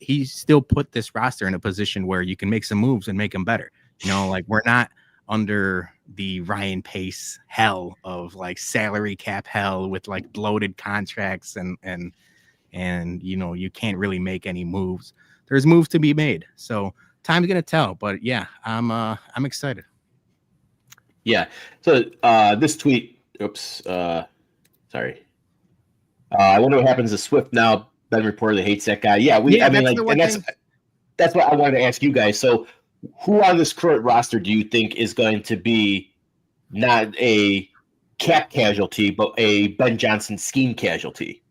roster in a position where you can make some moves and make them better. Like we're not under the Ryan Pace hell of like salary cap hell with like bloated contracts and you can't really make any moves. There's moves to be made. So time's going to tell, but yeah, I'm excited. Yeah. So this tweet, sorry. I wonder what happens to Swift now. Ben reportedly hates that guy. Yeah, that's what I wanted to ask you guys. So who on this current roster do you think is going to be not a cap casualty, but a Ben Johnson scheme casualty?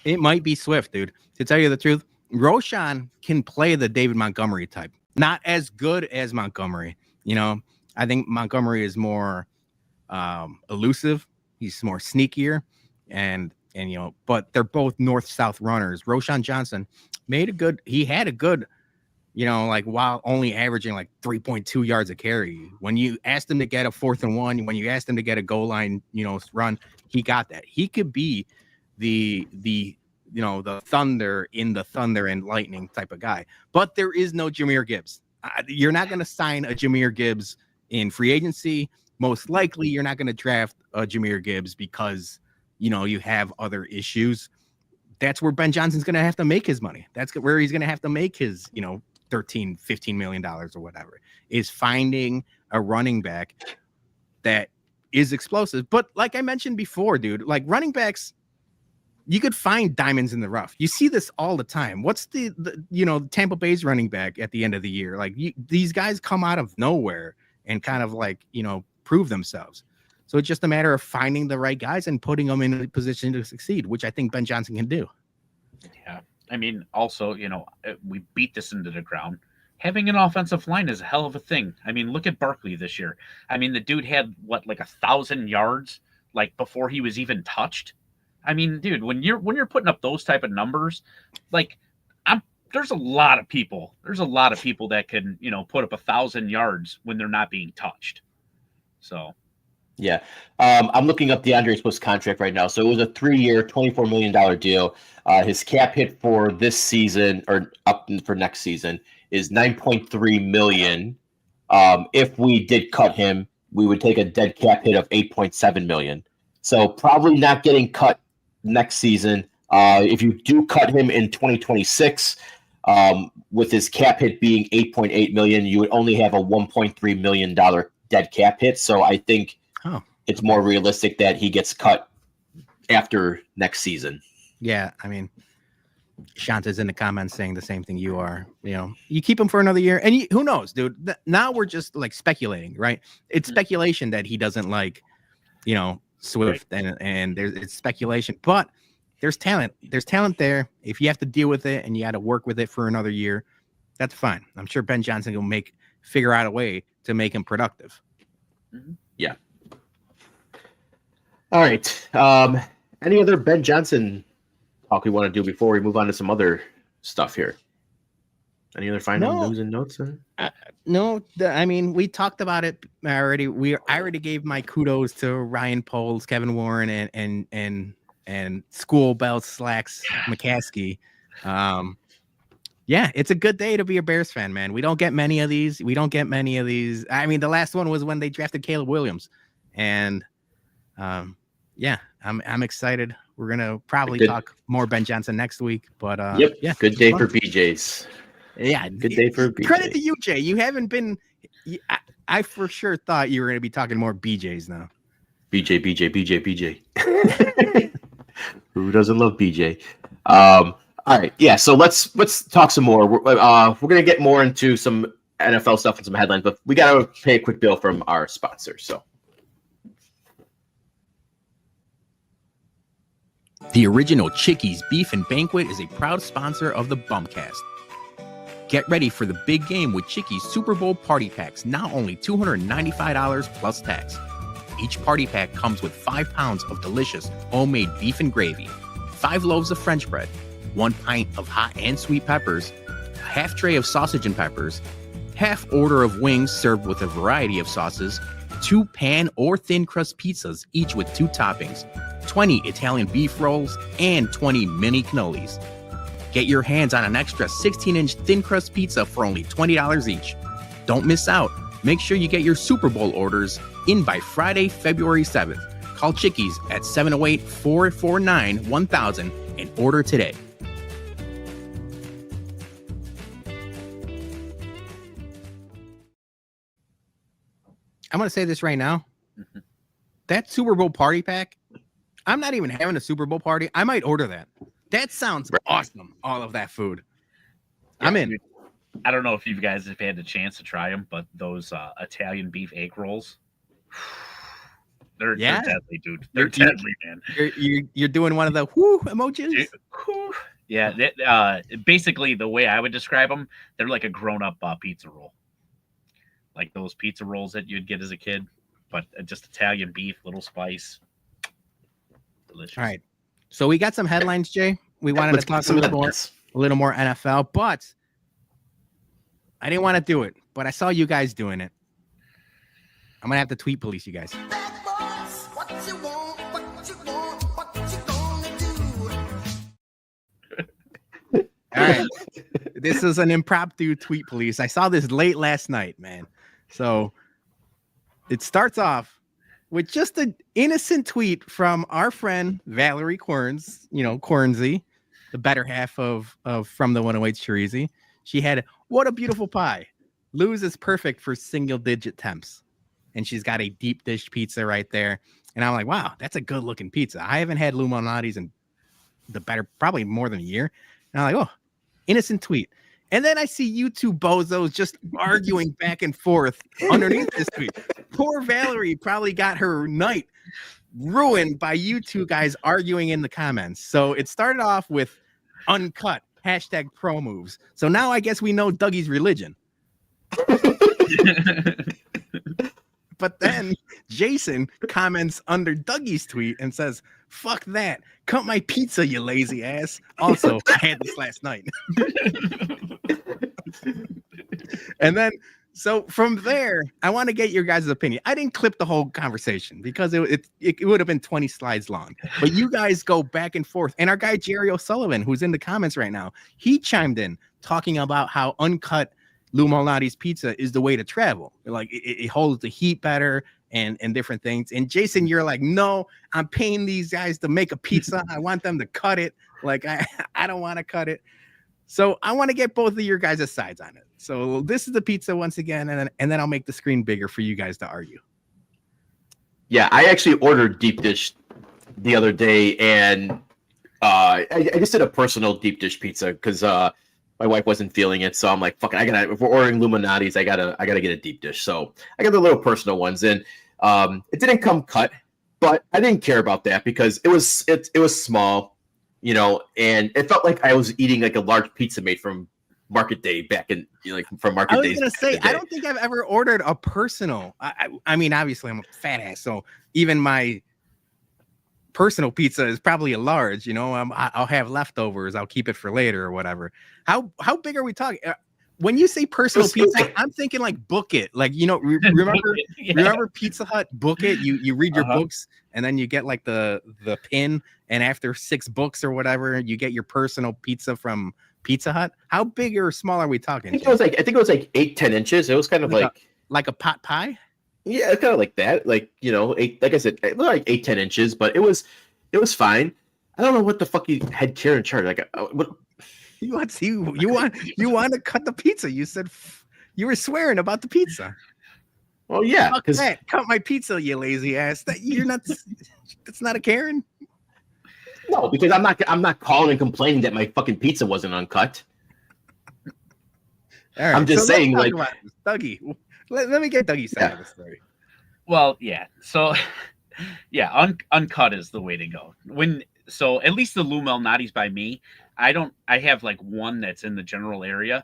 It might be Swift, dude. To tell you the truth, Roshan can play the David Montgomery type. Not as good as Montgomery. I think Montgomery is more elusive. He's more sneakier, and but they're both north-south runners. Roshan Johnson had a good, while only averaging like 3.2 yards a carry. When you asked him to get a 4th and 1, when you asked him to get a goal line, run, he got that. He could be the thunder in the thunder and lightning type of guy. But there is no Jahmyr Gibbs. You're not going to sign a Jahmyr Gibbs in free agency. Most likely, you're not going to draft a Jahmyr Gibbs because you have other issues. That's where Ben Johnson's going to have to make his money. That's where he's going to have to make his, $13-15 million or whatever, is finding a running back that is explosive. But like I mentioned before, dude, like running backs, you could find diamonds in the rough. You see this all the time. What's the Tampa Bay's running back at the end of the year? Like these guys come out of nowhere and kind of like, prove themselves. So it's just a matter of finding the right guys and putting them in a position to succeed, which I think Ben Johnson can do. Yeah. I mean, also, we beat this into the ground. Having an offensive line is a hell of a thing. I mean, look at Barkley this year. I mean, the dude had like 1,000 yards, like before he was even touched. I mean, dude, when you're putting up those type of numbers, like there's a lot of people that can, put up 1,000 yards when they're not being touched. So. Yeah. I'm looking up DeAndre Swift's contract right now. So it was a 3-year, $24 million deal. His cap hit for this season or up for next season is $9.3 million. If we did cut him, we would take a dead cap hit of $8.7 million. So probably not getting cut next season. If you do cut him in 2026, with his cap hit being $8.8 million, you would only have a $1.3 million dead cap hit. So I think it's more realistic that he gets cut after next season. Yeah, I mean, Shanta's in the comments saying the same thing you are. You keep him for another year, and who knows, dude? Now we're just like speculating, right? It's speculation that he doesn't like, Swift, and it's speculation. But there's talent. There's talent there. If you have to deal with it and you got to work with it for another year, that's fine. I'm sure Ben Johnson will figure out a way to make him productive. Yeah. All right. Any other Ben Johnson talk we want to do before we move on to some other stuff here? Any other final news and notes? No, I mean, we talked about it already. I already gave my kudos to Ryan Poles, Kevin Warren, and School Bell Slacks McCaskey. Yeah, it's a good day to be a Bears fan, man. We don't get many of these. I mean, the last one was when they drafted Caleb Williams, and yeah, I'm excited. We're gonna probably talk more Ben Johnson next week, but yeah, good day for BJs. Yeah, good day for BJ. Credit to you, Jay. You haven't been. I for sure thought you were going to be talking more BJs now. BJ. Who doesn't love BJ? All right, yeah. So let's talk some more. We're gonna get more into some NFL stuff and some headlines, but we gotta pay a quick bill from our sponsor. So. The original Chickies Beef and Banquet is a proud sponsor of the BumCast. Get ready for the big game with Chickies Super Bowl party packs, now only $295 plus tax. Each party pack comes with 5 pounds of delicious homemade beef and gravy, 5 loaves of French bread, 1 pint of hot and sweet peppers, a half tray of sausage and peppers, half order of wings served with a variety of sauces, 2 pan or thin crust pizzas, each with 2 toppings, 20 Italian beef rolls, and 20 mini cannolis. Get your hands on an extra 16-inch thin crust pizza for only $20 each. Don't miss out. Make sure you get your Super Bowl orders in by Friday, February 7th. Call Chickies at 708-449-1000 and order today. I'm going to say this right now. That Super Bowl party pack, I'm not even having a Super Bowl party. I might order that. That sounds awesome. All of that food. Yeah, I'm in. I don't know if you guys have had a chance to try them, but those Italian beef egg rolls, they're deadly, dude. They're deadly, man. You're doing one of the whoo emojis? Yeah. Basically, the way I would describe them, they're like a grown-up pizza roll. Like those pizza rolls that you'd get as a kid, but just Italian beef, little spice. Delicious. All right. So we got some headlines, Jay. We wanted to talk a little more NFL, but I didn't want to do it. But I saw you guys doing it. I'm gonna have to tweet police you guys. All right. This is an impromptu tweet police. I saw this late last night, man. So it starts off with just an innocent tweet from our friend Valerie Corns, Cornsy, the better half of From the 108 Chorizy. She had, what a beautiful pie. Lou's is perfect for single-digit temps. And she's got a deep dish pizza right there. And I'm like, wow, that's a good-looking pizza. I haven't had Lou Malnati's in probably more than a year. And I'm like, oh, innocent tweet. And then I see you two bozos just arguing back and forth underneath this tweet. Poor Valerie probably got her night ruined by you two guys arguing in the comments. So it started off with uncut, #pro moves. So now I guess we know Dougie's religion. But then Jason comments under Dougie's tweet and says, fuck that. Cut my pizza, you lazy ass. Also, I had this last night. And then, so from there, I want to get your guys' opinion. I didn't clip the whole conversation because it would have been 20 slides long. But you guys go back and forth. And our guy, Jerry O'Sullivan, who's in the comments right now, he chimed in talking about how uncut Lou Malnati's pizza is the way to travel. Like it holds the heat better and different things. And Jason, you're like, no, I'm paying these guys to make a pizza. I want them to cut it. Like I don't want to cut it. So I want to get both of your guys' sides on it. So this is the pizza once again, and then I'll make the screen bigger for you guys to argue. Yeah, I actually ordered deep dish the other day, and I just did a personal deep dish pizza because my wife wasn't feeling it. So I'm like, fuck it, if we're ordering Illuminati's, I gotta get a deep dish. So I got the little personal ones, and it didn't come cut, but I didn't care about that because it was small. and it felt like I was eating like a large pizza made from Market Day back in from Market I was Days. gonna say, I don't think I've ever ordered a personal. I mean, obviously, I'm a fat ass, so even my personal pizza is probably a large. I'll have leftovers. I'll keep it for later or whatever. How big are we talking? When you say personal pizza, I'm thinking like book it. Like remember Pizza Hut, book it. You read your books and then you get like the pin, and after 6 books or whatever, you get your personal pizza from Pizza Hut. How big or small are we talking? I think it was like 8-10 inches. It was kind of like a pot pie. Yeah, kind of like that. Like 8, like I said, like 8-10 inches, but it was fine. I don't know what the fuck you had care in charge. Like what. You want to cut the pizza? You said you were swearing about the pizza. Well, yeah, because cut my pizza, you lazy ass. You're not. That's not a Karen. No, because I'm not calling and complaining that my fucking pizza wasn't uncut. All right, I'm just saying, like, Dougie. Let me get Dougie's side of the story. Well, yeah. So, yeah, uncut is the way to go. So at least the Lou Malnati's by me. I have like one that's in the general area.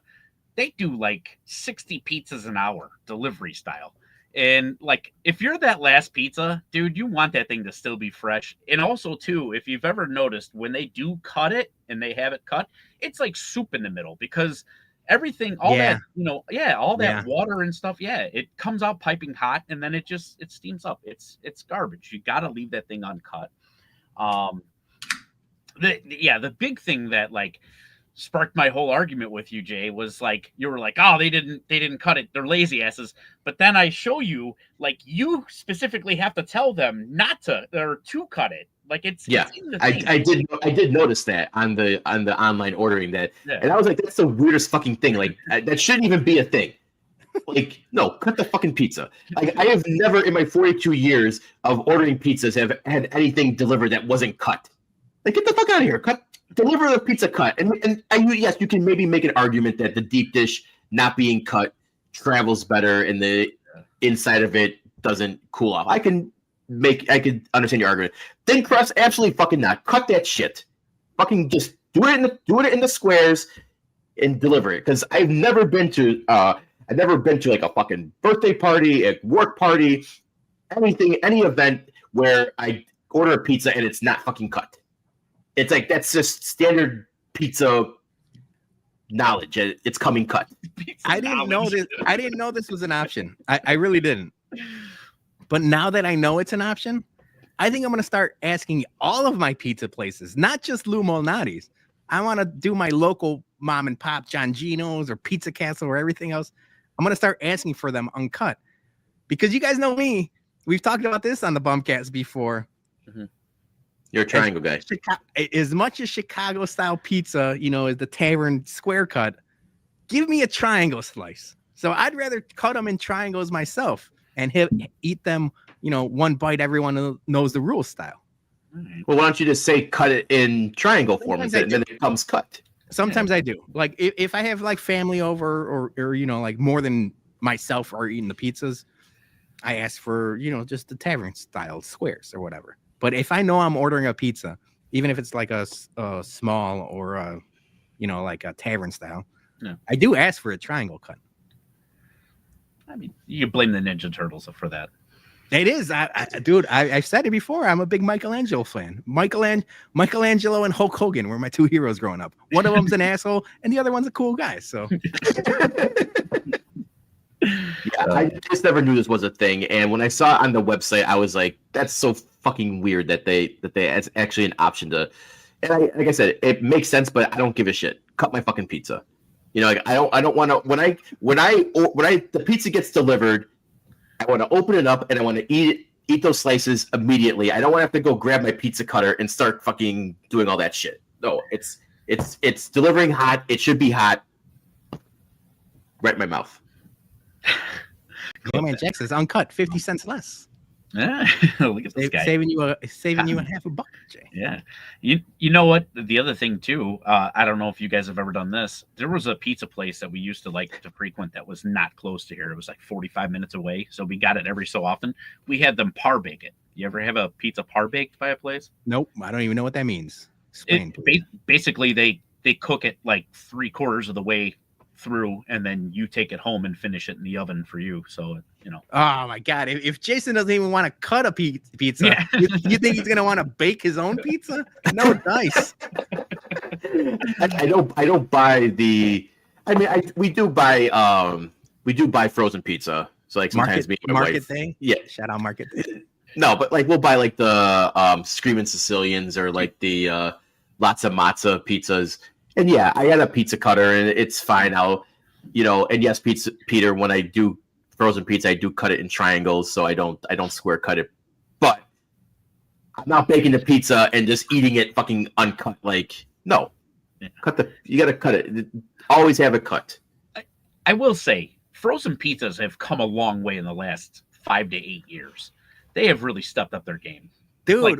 They do like 60 pizzas an hour, delivery style. And like, if you're that last pizza, dude, you want that thing to still be fresh. And also too, if you've ever noticed when they do cut it and they have it cut, it's like soup in the middle because everything, all that water and stuff. Yeah. It comes out piping hot and then it steams up. It's garbage. You got to leave that thing uncut. The big thing that like sparked my whole argument with you, Jay, was like you were like, oh, they didn't cut it, they're lazy asses. But then I show you like you specifically have to tell them not to or to cut it. Like it's in the thing. I did notice that on the online ordering that, and I was like, that's the weirdest fucking thing. Like that shouldn't even be a thing. Like, no, cut the fucking pizza. Like I have never in my 42 years of ordering pizzas have had anything delivered that wasn't cut. Like, get the fuck out of here. Deliver the pizza cut. And yes, you can maybe make an argument that the deep dish not being cut travels better and the inside of it doesn't cool off. I could understand your argument. Thin crust, absolutely fucking not. Cut that shit. Fucking just do it in the squares and deliver it. Because I've never been to like a fucking birthday party, a work party, any event where I order a pizza and it's not fucking cut. It's like that's just standard pizza knowledge. It's coming cut. I didn't know this. I didn't know this was an option. I really didn't. But now that I know it's an option, I think I'm gonna start asking all of my pizza places, not just Lou Malnati's. I want to do my local mom and pop, John Gino's or Pizza Castle or everything else. I'm gonna start asking for them uncut because you guys know me. We've talked about this on the BumCast before. Mm-hmm. You're a triangle guy. As much as Chicago style pizza, is the tavern square cut, give me a triangle slice. So I'd rather cut them in triangles myself and eat them, one bite, everyone knows the rules style. Well, why don't you just say cut it in triangle form and then it comes cut? Sometimes I do. Like if I have like family over or like more than myself are eating the pizzas, I ask for, just the tavern style squares or whatever. But if I know I'm ordering a pizza, even if it's like a small or like a tavern style, I do ask for a triangle cut. I mean, you blame the Ninja Turtles for that. It is, dude. I've said it before. I'm a big Michelangelo fan. Michelangelo and Hulk Hogan were my two heroes growing up. One of them's an asshole, and the other one's a cool guy. So. Yeah, I just never knew this was a thing, and when I saw it on the website, I was like, "That's so fucking weird that it's actually an option to." And like I said, it makes sense, but I don't give a shit. Cut my fucking pizza. Like I don't want to. When the pizza gets delivered, I want to open it up and I want to eat those slices immediately. I don't want to have to go grab my pizza cutter and start fucking doing all that shit. No, it's delivering hot. It should be hot. Right in my mouth. Yeah, man, Jack says uncut, 50 cents less. Look at this guy. Saving you a $1.50, Jay. Yeah. You know what? The other thing too, I don't know if you guys have ever done this. There was a pizza place that we used to like to frequent that was not close to here. It was like 45 minutes away. So we got it every so often. We had them par bake it. You ever have a pizza par baked by a place? Nope. I don't even know what that means. Explain. Basically, they cook it like 3/4 of the way through, and then you take it home and finish it in the oven for you. So, Oh my God. If Jason doesn't even want to cut a pizza, Yeah. you think he's going to want to bake his own pizza? No dice. I don't buy the. I mean, we do buy frozen pizza. So like sometimes me and my Market wife. Day? Yeah. Shout out Market Day. No, but like we'll buy like the Screaming Sicilians or like the lots of matzo pizzas. And yeah, I got a pizza cutter and it's fine. And yes, Peter, when I do frozen pizza, I do cut it in triangles, so I don't square cut it. But I'm not baking the pizza and just eating it fucking uncut. Like, no. You gotta cut it. Always have it cut. I will say, frozen pizzas have come a long way in the last 5 to 8 years. They have really stepped up their game. Dude, Like,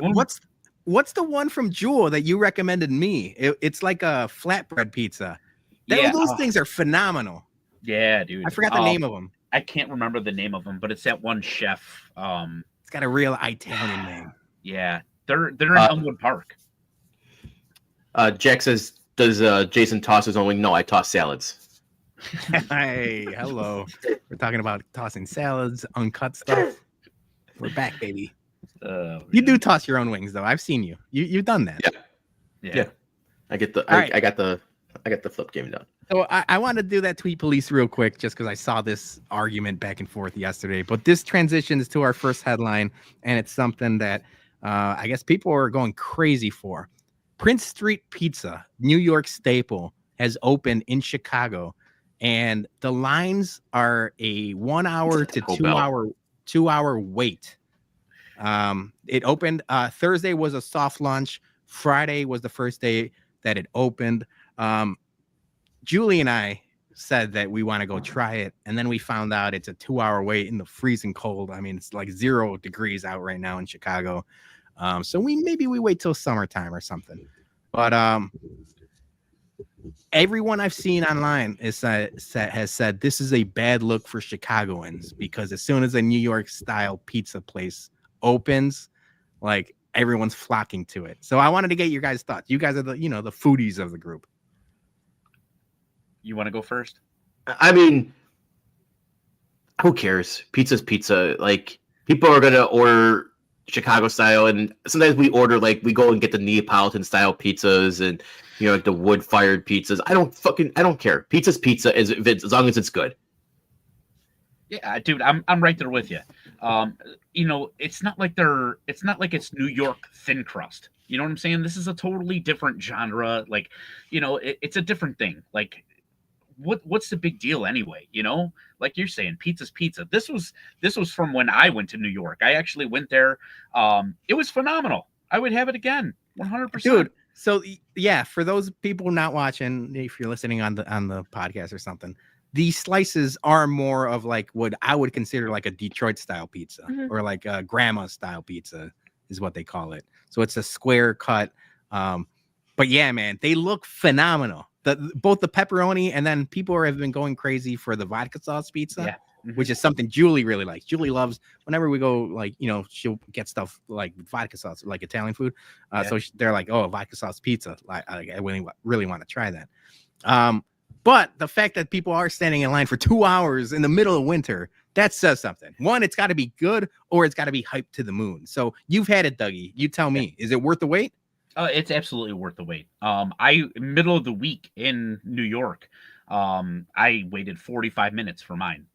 what's the one from Jewel that you recommended me? It's like a flatbread pizza. Those things are phenomenal. Yeah, dude. I forgot the name of them. I can't remember the name of them, but it's that one chef. It's got a real Italian name. Yeah, they're in Elmwood Park. Jack says, "Does Jason toss his own wing?" No, I toss salads. Hey, hello. We're talking about tossing salads, uncut stuff. We're back, baby. You do toss your own wings, though. I've seen you. You've done that. Yeah. I get the. Right. I got the flip game done. So I want to do that tweet police real quick, just because I saw this argument back and forth yesterday. But this transitions to our first headline, and it's something that I guess people are going crazy for. Prince Street Pizza, New York staple, has opened in Chicago, and the lines are a 1 hour to 2 hour wait. It opened Thursday was a soft launch. Friday was the first day that it opened. Julie and I said that we want to go try it, and then we found out it's a 2 hour wait in the freezing cold. I mean, it's like 0 degrees out right now in Chicago. So maybe we wait till summertime or something. But everyone I've seen online has said this is a bad look for Chicagoans, because as soon as a New York style pizza place opens, like everyone's flocking to it. So I wanted to get your guys' thoughts. You guys are the foodies of the group. You want to go first? I mean, who cares? Pizza's pizza. Like, people are gonna order Chicago style, and sometimes we order, like, we go and get the Neapolitan style pizzas and like the wood fired pizzas. I don't care. Pizza's pizza as long as it's good. Yeah, dude, I'm right there with you. It's not like it's New York thin crust. You know what I'm saying? This is a totally different genre. Like, it's a different thing. Like, what's the big deal anyway? Like you're saying, pizza's pizza. This was from when I went to New York. I actually went there. It was phenomenal. I would have it again, 100%. Dude, so yeah, for those people not watching, if you're listening on the podcast or something, these slices are more of like what I would consider like a Detroit style pizza, or like a grandma style pizza is what they call it. So it's a square cut. But yeah, man, they look phenomenal. Both the pepperoni, and then people have been going crazy for the vodka sauce pizza, which is something Julie really likes. Julie loves whenever we go, like, she'll get stuff like vodka sauce, like Italian food. So they're like, oh, vodka sauce pizza. I really want to try that. But the fact that people are standing in line for 2 hours in the middle of winter, that says something. One, it's got to be good, or it's got to be hyped to the moon. So you've had it, Dougie. You tell me, is it worth the wait? It's absolutely worth the wait. Middle of the week in New York, I waited 45 minutes for mine.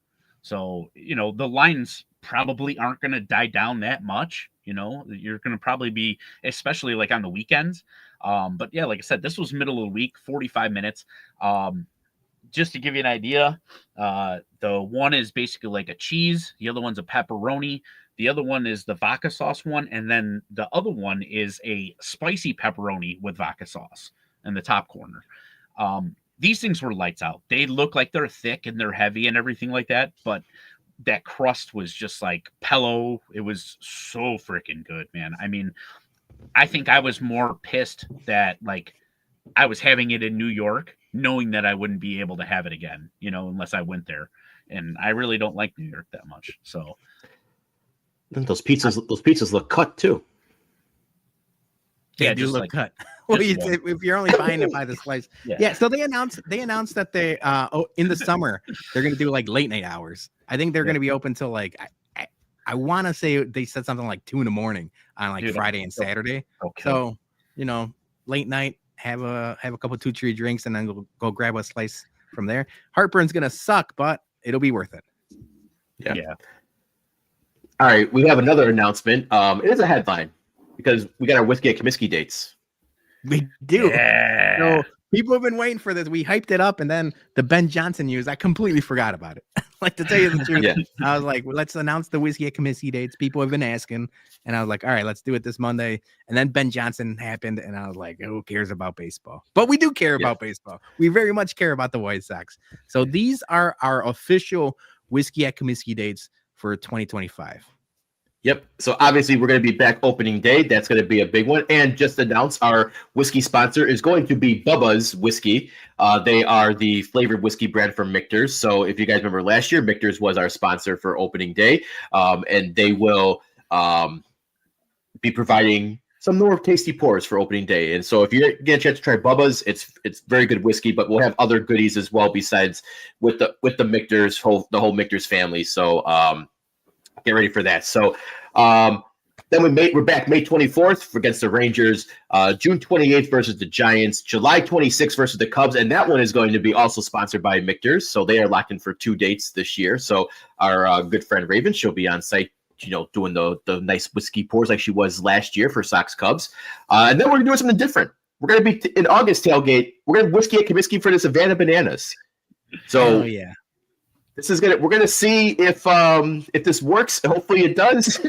So, the lines probably aren't going to die down that much. You're going to probably be, especially like on the weekends. But yeah, like I said, this was middle of the week, 45 minutes. Just to give you an idea, the one is basically like a cheese. The other one's a pepperoni. The other one is the vodka sauce one. And then the other one is a spicy pepperoni with vodka sauce in the top corner. These things were lights out. They look like they're thick and they're heavy and everything like that. But that crust was just like pillow. It was so freaking good, man. I mean, I think I was more pissed that like I was having it in New York, knowing that I wouldn't be able to have it again, unless I went there. And I really don't like New York that much. So those pizzas look cut too. They do look cut. Well, Just one. if you're only buying it by the slice. Yeah. So they announced that they in the summer they're gonna do like late night hours. I think they're gonna be open till like I want to say they said something like 2 a.m. on like Friday and Saturday. Okay. So late night, have a couple 2-3 drinks and then go grab a slice from there. Heartburn's gonna suck, but it'll be worth it. Yeah. All right, we have another announcement. It is a headline because we got our Whiskey at Kamsky dates. We do. Yeah. So people have been waiting for this. We hyped it up, and then the Ben Johnson news, I completely forgot about it. Like, to tell you the truth, I was like, well, let's announce the Whiskey at Kamsky dates. People have been asking, and I was like, all right, let's do it this Monday. And then Ben Johnson happened, and I was like, who cares about baseball? But we do care about baseball. We very much care about the White Sox. So these are our official Whiskey at Kamsky dates for 2025. Yep. So obviously we're going to be back opening day. That's going to be a big one. And just announce our whiskey sponsor is going to be Bubba's Whiskey. They are the flavored whiskey brand from Michter's. So if you guys remember last year, Michter's was our sponsor for opening day. And they will be providing some more tasty pours for opening day. And so if you get a chance to try Bubba's, it's very good whiskey, but we'll have other goodies as well besides with the Michter's the whole Michter's family. So get ready for that. So then we're back May 24th against the Rangers, June 28th versus the Giants, July 26th versus the Cubs, and that one is going to be also sponsored by Michter's. So they are locked in for 2 dates this year. So our good friend Raven, she'll be on site, doing the nice whiskey pours like she was last year for Sox Cubs. And then we're doing something different. We're going to be in August tailgate. We're going to Whiskey at Kamsky for the Savannah Bananas. So yeah. We're gonna see if this works. Hopefully it does.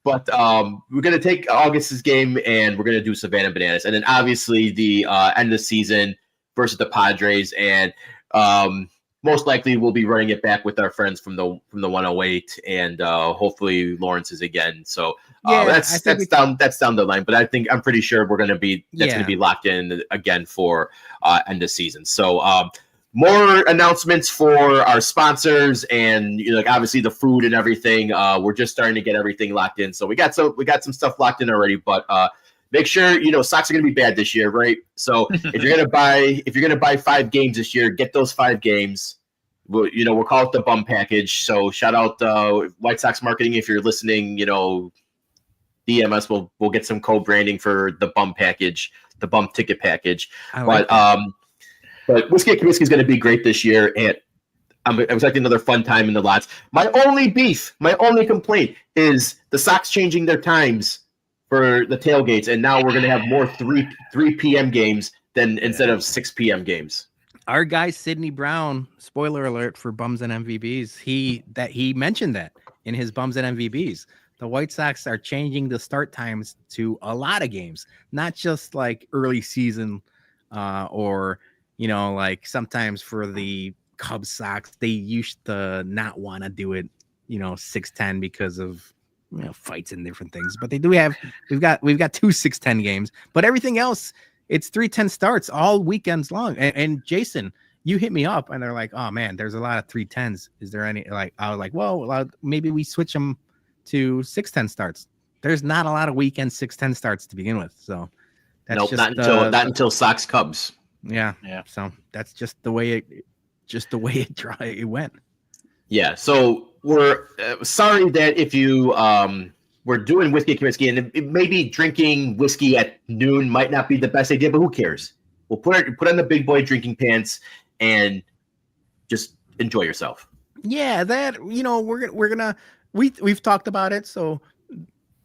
But we're gonna take August's game and we're gonna do Savannah Bananas, and then obviously the end of the season versus the Padres, and most likely we'll be running it back with our friends from the 108, and hopefully Lawrence's again. So that's down the line. But I'm pretty sure we're gonna be gonna be locked in again for end of season. So more announcements for our sponsors, and obviously the food and everything. We're just starting to get everything locked in. So we got some stuff locked in already, but make sure Sox are gonna be bad this year, right? So if you're gonna buy 5 games this year, get those 5 games. We'll call it the bum package. So shout out White Sox marketing if you're listening. DM us. We'll get some co-branding for the bum package, the bum ticket package. But Whiskey at Kamsky is going to be great this year, and I'm expecting another fun time in the lots. My only complaint is the Sox changing their times for the tailgates, and now we're going to have more 3 p.m. games instead of 6 p.m. games. Our guy Sidney Brown, spoiler alert for Bums and MVBs, he mentioned that in his Bums and MVBs. The White Sox are changing the start times to a lot of games, not just like early season or like sometimes for the Cubs Sox, they used to not want to do it, 6:10 because of fights and different things. But we've got 2 6:10 games, but everything else, it's 3:10 starts all weekends long. And Jason, you hit me up and they're like, oh man, there's a lot of 3:10s. Is there any, like, I was like, well, maybe we switch them to 6:10 starts. There's not a lot of weekend 6:10 starts to begin with. So that's not until Sox Cubs. Yeah. So that's just the way it went. Yeah. So we're sorry that if you we're doing Whiskey at Kamsky, and maybe drinking whiskey at noon might not be the best idea, but who cares? We'll put on the big boy drinking pants and just enjoy yourself. Yeah, that we're gonna we've talked about it, so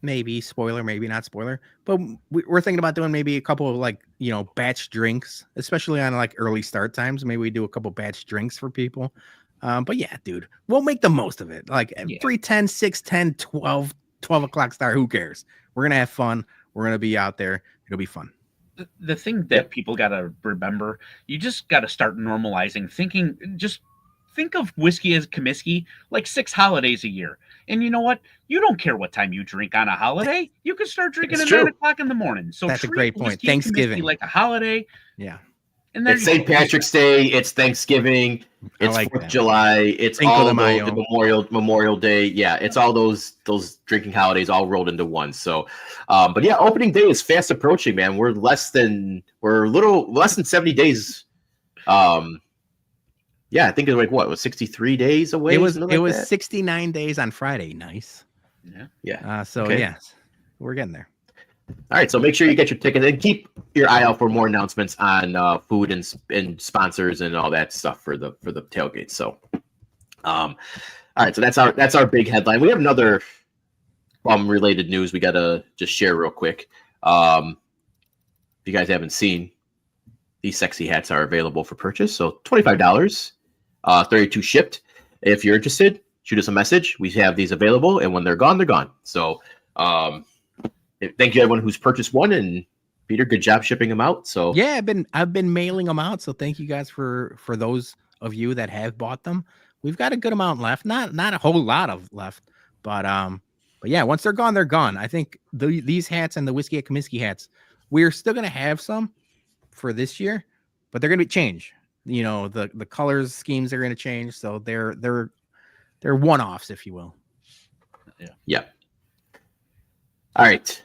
maybe spoiler, maybe not spoiler, but we're thinking about doing maybe a couple of batch drinks, especially on like early start times. Maybe we do a couple batch drinks for people. But yeah, dude, we'll make the most of it. Like 3:10, 6:10, 12 o'clock start. Who cares? We're gonna have fun. We're gonna be out there. It'll be fun. The thing that people gotta remember, you just gotta start normalizing thinking. Just think of Whiskey as Kamsky like 6 holidays a year. And you know what? You don't care what time you drink on a holiday. You can start drinking at 9 o'clock in the morning. So that's a great point. Thanksgiving, like a holiday. Yeah. And then It's St. Patrick's Day. It's Thanksgiving. I It's like 4th of that. July. It's Cinco all de the Mayo. Memorial Day. Yeah, it's all those drinking holidays all rolled into one. So, but yeah, opening day is fast approaching, man. We're a little less than 70 days. Yeah, I think it's like what was 63 days away. It was something like that? 69 days on Friday. Nice. Yeah. So Okay. yes, we're getting there. All right, so make sure you get your ticket and keep your eye out for more announcements on food and sponsors and all that stuff for the tailgate. So, all right, so that's our big headline. We have another related news we gotta just share real quick. If you guys haven't seen, these sexy hats are available for purchase. So $25, 32 shipped. If you're interested, shoot us a message. We have these available, and when they're gone, they're gone. So. Thank you everyone who's purchased one, and Peter, good job shipping them out. So yeah, I've been mailing them out. So thank you guys for those of you that have bought them. We've got a good amount left, not a whole lot of left, but yeah, once they're gone, they're gone. I think these hats and the Whiskey at Kamsky hats, we're still gonna have some for this year, but they're gonna be changed. You know, the colors schemes are gonna change, so they're one-offs, if you will. Yeah. All right.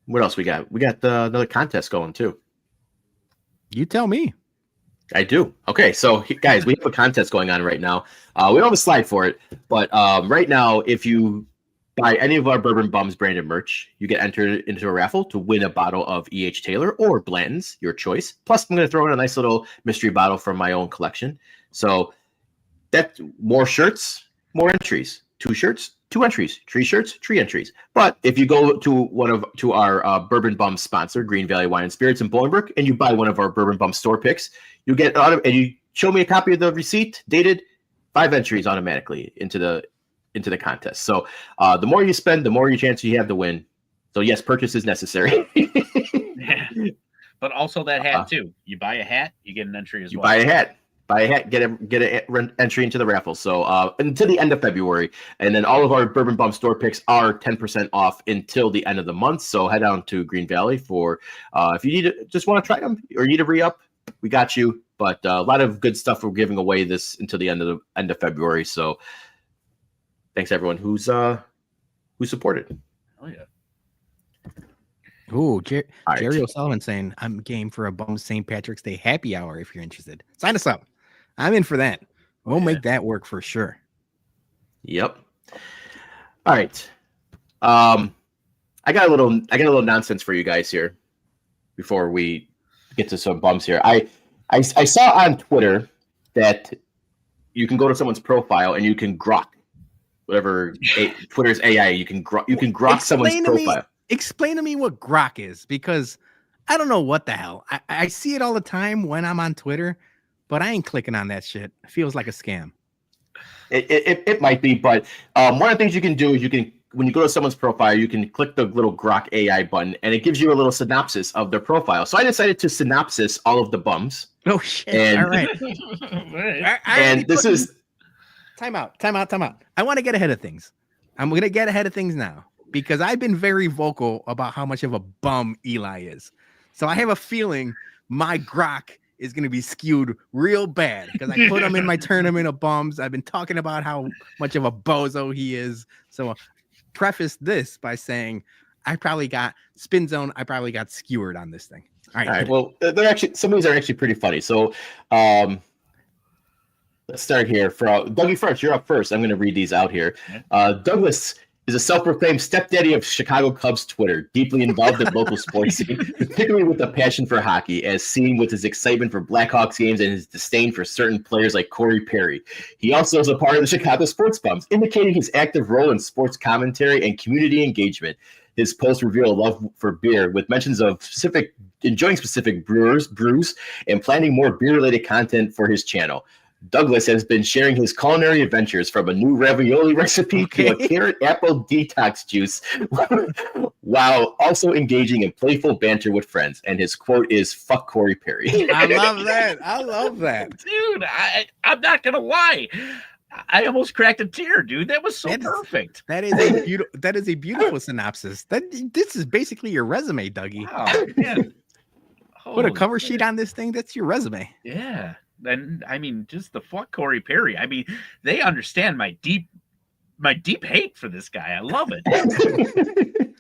What else we got? We got another contest going too. You tell me. I do. Okay, so guys, we have a contest going on right now. We don't have a slide for it, but right now, if you buy any of our Bourbon Bums branded merch, you get entered into a raffle to win a bottle of E.H. Taylor or Blanton's, your choice. Plus, I'm going to throw in a nice little mystery bottle from my own collection. So that's more shirts, more entries. 2 shirts, 2 entries. 3 shirts, 3 entries. But if you go to our Bourbon Bum sponsor, Green Valley Wine and Spirits in Bolingbrook, and you buy one of our Bourbon Bum store picks, you get and you show me a copy of the receipt dated, 5 entries automatically into the contest. So the more you spend, the more your chance you have to win. So yes, purchase is necessary. Yeah. But also that hat too. You buy a hat, you get an entry as well. Buy a hat, get an entry into the raffle. So until the end of February, and then all of our Bourbon Bum store picks are 10% off until the end of the month. So head down to Green Valley for if you just want to try them or you need to re-up, we got you. But a lot of good stuff we're giving away this until the end of February. So thanks everyone who's supported. Oh yeah. Ooh, Jerry Right. O'Sullivan saying, I'm game for a Bum St. Patrick's Day happy hour if you're interested. Sign us up. I'm in for that. We'll make that work for sure. Yep. All right. I got a little nonsense for you guys here before we get to some bums here. I saw on Twitter that you can go to someone's profile and you can grok whatever Twitter's AI. You can grok someone's profile. Explain to me what Grock is, because I don't know what the hell. I see it all the time when I'm on Twitter, but I ain't clicking on that shit. It feels like a scam. It might be, but one of the things you can do is when you go to someone's profile, you can click the little Grock AI button, and it gives you a little synopsis of their profile. So I decided to synopsis all of the bums. Oh shit! And, all right. And this is time out. I want to get ahead of things. I'm gonna get ahead of things now, because I've been very vocal about how much of a bum Eli is. So I have a feeling my Grock is going to be skewed real bad, because I put him in my tournament of bums. I've been talking about how much of a bozo he is. So preface this by saying I probably got spin zone. I probably got skewered on this thing. All right. Well, they're actually, some of these are actually pretty funny. So let's start here. For Dougie first, you're up first. I'm going to read these out here. Douglas is a self-proclaimed stepdaddy of Chicago Cubs Twitter, deeply involved in local sports scene, particularly with a passion for hockey, as seen with his excitement for Blackhawks games and his disdain for certain players like Corey Perry. He also is a part of the Chicago Sports Bums, indicating his active role in sports commentary and community engagement. His posts reveal a love for beer, with mentions of enjoying specific brews, and planning more beer-related content for his channel. Douglas has been sharing his culinary adventures, from a new ravioli recipe to a carrot apple detox juice, while also engaging in playful banter with friends. And his quote is, "Fuck Corey Perry." I love that. Dude, I'm not going to lie. I almost cracked a tear, dude. That was so perfect. That is a beautiful synopsis. This is basically your resume, Dougie. Wow, man. Put a cover sheet on this thing. That's your resume. Yeah. And I mean, just the fuck Corey Perry. I mean, they understand my deep hate for this guy. I love it.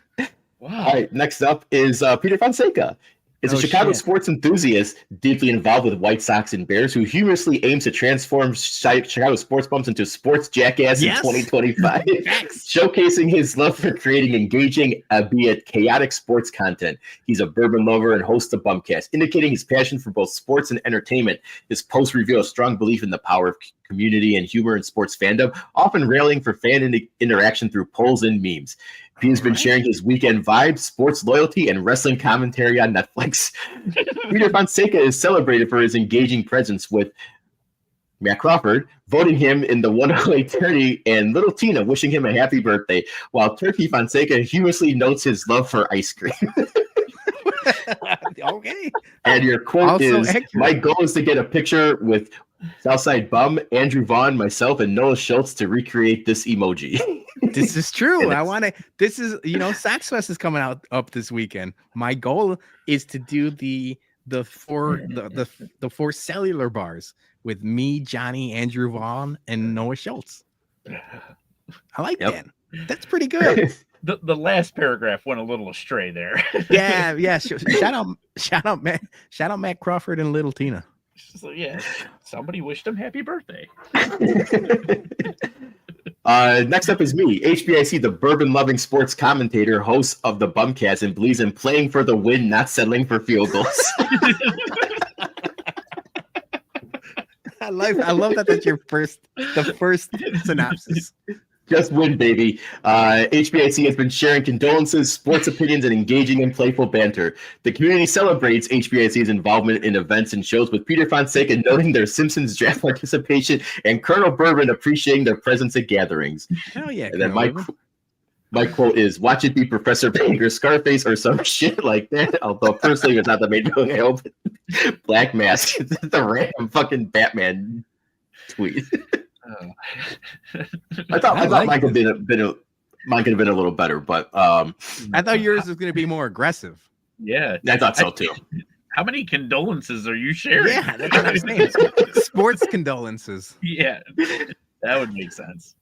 Wow. All right, next up is Peter Fonseca. Is a Chicago sports enthusiast deeply involved with White Sox and Bears who humorously aims to transform Chicago sports bums into sports jackass in 2025, showcasing his love for creating engaging, albeit chaotic sports content. He's a bourbon lover and host of BumCast, indicating his passion for both sports and entertainment. His posts reveal a strong belief in the power of community and humor in sports fandom, often rallying for fan interaction through polls and memes. He has been sharing his weekend vibes, sports loyalty, and wrestling commentary on Netflix. Peter Fonseca is celebrated for his engaging presence, with Matt Crawford voting him in the 108 and Little Tina wishing him a happy birthday, while Turkey Fonseca humorously notes his love for ice cream. Okay. And your quote Also is, accurate. "My goal is to get a picture with Southside Bum, Andrew Vaughn, myself, and Noah Schultz to recreate this emoji." This is true. I want to. This is, Sax Fest is coming up this weekend. My goal is to do the four cellular bars with me, Johnny, Andrew Vaughn, and Noah Schultz. I like that. That's pretty good. The last paragraph went a little astray there. Yeah. Shout out Matt Crawford and Little Tina. So, yeah, somebody wished him happy birthday. Next up is me, HBIC, the bourbon-loving sports commentator, host of the BumCast, and believes in playing for the win, not settling for field goals. I love that. That's the first synopsis. Just win, baby. HBIC has been sharing condolences, sports opinions, and engaging in playful banter. The community celebrates HBIC's involvement in events and shows, with Peter Fonseca noting their Simpsons draft participation and Colonel Bourbon appreciating their presence at gatherings. Hell yeah. And then my quote is, "Watch it be Professor Pig or Scarface or some shit like that." Although personally, it's not the main thing. I hope Black Mask, the random fucking Batman tweet. I thought mine could have been a little better, but I thought yours was going to be more aggressive. Yeah, I thought so too. How many condolences are you sharing? Yeah, that's what I'm saying. Sports condolences. Yeah, that would make sense.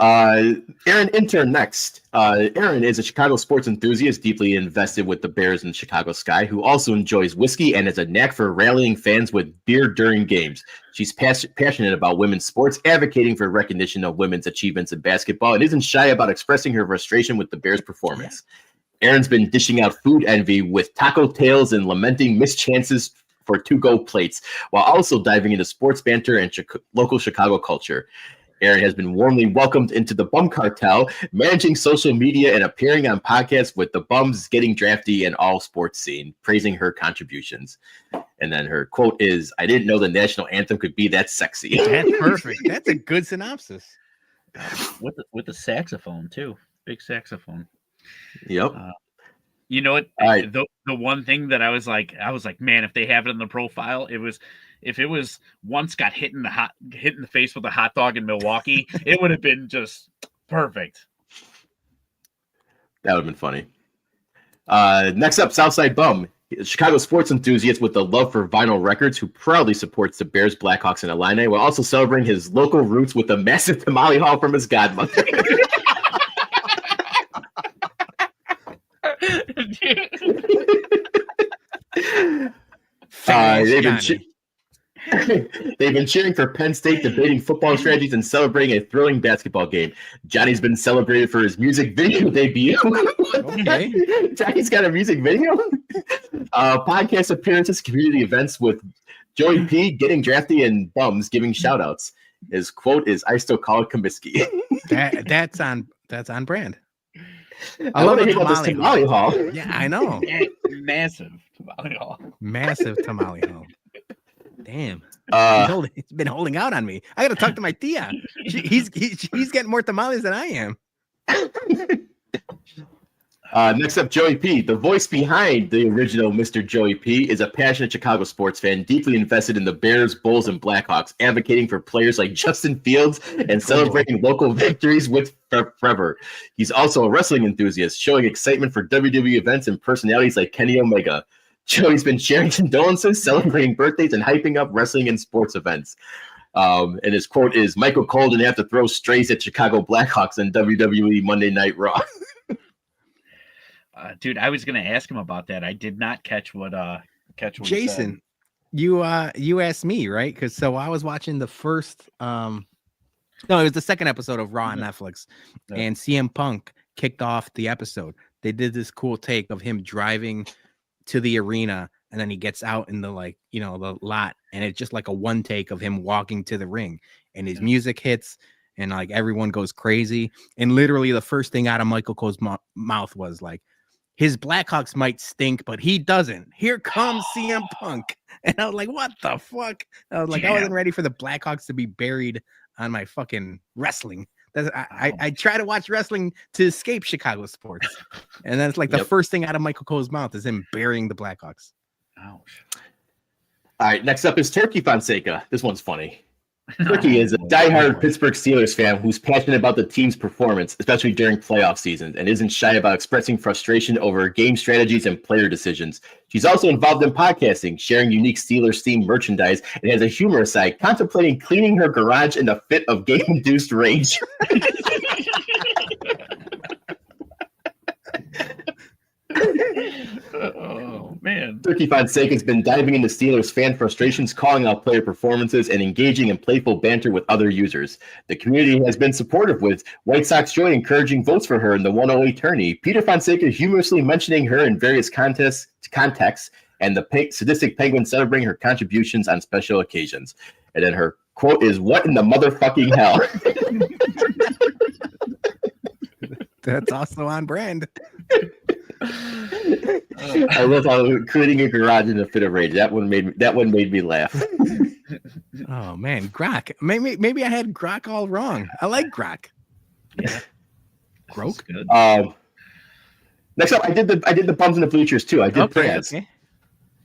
Aaron intern next. Aaron is a Chicago sports enthusiast deeply invested with the Bears and Chicago Sky, who also enjoys whiskey and has a knack for rallying fans with beer during games. She's passionate about women's sports, advocating for recognition of women's achievements in basketball, and isn't shy about expressing her frustration with the Bears' performance. Aaron's been dishing out food envy with taco tales and lamenting missed chances for to-go plates, while also diving into sports banter and local Chicago culture. Aaron has been warmly welcomed into the Bum Cartel, managing social media and appearing on podcasts with the Bums, Getting Drafty, and All Sports Scene, praising her contributions. And then her quote is, "I didn't know the national anthem could be that sexy." That's perfect. That's a good synopsis. With the saxophone too, big saxophone. Yep. You know what? Right. The one thing that I was like, man, if they have it in the profile, if it was once got hit in the face with a hot dog in Milwaukee, it would have been just perfect. That would have been funny. Next up, Southside Bum, a Chicago sports enthusiast with a love for vinyl records, who proudly supports the Bears, Blackhawks, and Illini, while also celebrating his local roots with a massive tamale haul from his godmother. They've been cheering for Penn State, debating football strategies, and celebrating a thrilling basketball game. Johnny's been celebrated for his music video debut. Okay. Johnny's got a music video. Podcast appearances, community events with Joey P, Getting Drafty, and Bums giving shout-outs. His quote is, "I still call it Kamsky." That's on brand. I want to hear about this tamale haul. Yeah, I know. Massive tamale haul. Massive tamale haul. Damn. He's been holding out on me. I got to talk to my tia. He's getting more tamales than I am. Next up, Joey P. The voice behind the original Mr. Joey P. is a passionate Chicago sports fan, deeply invested in the Bears, Bulls, and Blackhawks, advocating for players like Justin Fields and celebrating local victories with fervor. He's also a wrestling enthusiast, showing excitement for WWE events and personalities like Kenny Omega. Joey's been sharing condolences, celebrating birthdays, and hyping up wrestling and sports events. And his quote is, Michael Cole didn't have to throw strays at Chicago Blackhawks on WWE Monday Night Raw. Dude, I was going to ask him about that. I did not catch what Jason, you asked me, right? Because so I was watching the first no, it was the second episode of Raw on Netflix, and CM Punk kicked off the episode. They did this cool take of him driving to the arena, and then he gets out in the the lot, and it's just like a one take of him walking to the ring, and his music hits, and like everyone goes crazy, and literally the first thing out of Michael Cole's mouth was like, his Blackhawks might stink, but he doesn't. Here comes CM Punk. And I was like, what the fuck? I was like, I wasn't ready for the Blackhawks to be buried on my fucking wrestling. I try to watch wrestling to escape Chicago sports. And then it's like the first thing out of Michael Cole's mouth is him burying the Blackhawks. Ouch. All right, next up is Turkey Fonseca. This one's funny. Turkey is a diehard Pittsburgh Steelers fan who's passionate about the team's performance, especially during playoff seasons, and isn't shy about expressing frustration over game strategies and player decisions. She's also involved in podcasting, sharing unique Steelers-themed merchandise, and has a humorous side, contemplating cleaning her garage in a fit of game-induced rage. Oh, man. Turkey Fonseca has been diving into Steelers fan frustrations, calling out player performances, and engaging in playful banter with other users. The community has been supportive, with White Sox Joy encouraging votes for her in the 108 tourney, Peter Fonseca humorously mentioning her in various contexts, and the sadistic Penguin celebrating her contributions on special occasions. And then her quote is, "What in the motherfucking hell?" That's also on brand. I love how cleaning a garage in a fit of rage. That one made me laugh. Oh man, Grock. Maybe I had Grock all wrong. I like Grock. Yeah. Grock. Good. Next up, I did the bums in the bleachers too. I did Prez. Okay.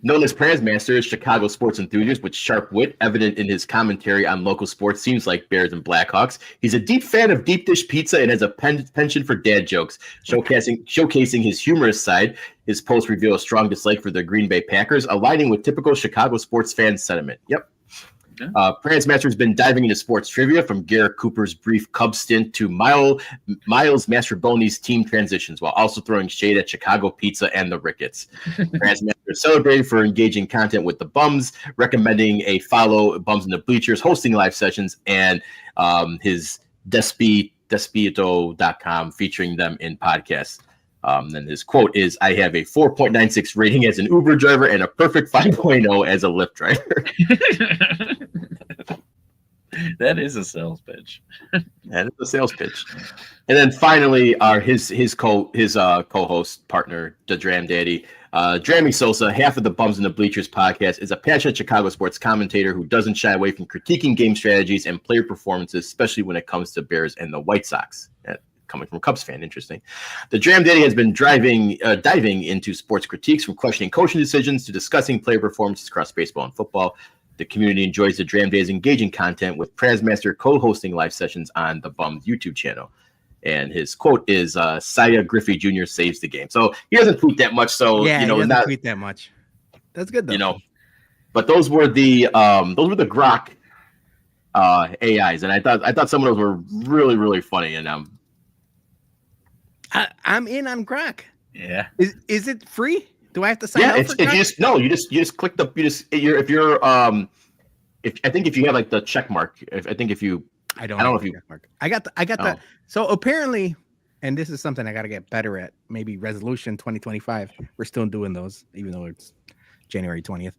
Known as Prez Master, is Chicago sports enthusiast with sharp wit, evident in his commentary on local sports teams like Bears and Blackhawks. He's a deep fan of deep dish pizza and has a penchant for dad jokes, showcasing his humorous side. His posts reveal a strong dislike for the Green Bay Packers, aligning with typical Chicago sports fan sentiment. Yep. Prance Master has been diving into sports trivia, from Garrett Cooper's brief Cubs stint to Miles Mastrobuoni's team transitions, while also throwing shade at Chicago pizza and the Ricketts. Prance Master is celebrated for engaging content with the Bums, recommending a follow Bums in the Bleachers, hosting live sessions, and his Despito.com, featuring them in podcasts. Then his quote is, "I have a 4.96 rating as an Uber driver and a perfect 5.0 as a Lyft driver." That is a sales pitch. That is a sales pitch. And then finally, his co-host partner, the Dram Daddy, Drammy Sosa, half of the Bums in the Bleachers podcast, is a passionate Chicago sports commentator who doesn't shy away from critiquing game strategies and player performances, especially when it comes to Bears and the White Sox. Coming from a Cubs fan, interesting. The Dram Daddy has been diving into sports critiques, from questioning coaching decisions to discussing player performances across baseball and football. The community enjoys the Dram Daddy's engaging content, with Prazmaster co-hosting live sessions on the Bums YouTube channel. And his quote is, "Saya Griffey Jr. saves the game." So he doesn't tweet that much. So yeah, he doesn't tweet that much. That's good though. But those were the Grock AIs, and I thought some of those were really, really funny. And I'm in on Grock. Yeah. Is it free? Do I have to sign up for Grock? You just click the if you have like the check mark. I don't know if you check mark. I got that. So apparently, and this is something I got to get better at. Maybe resolution 2025. We're still doing those, even though it's January 20th.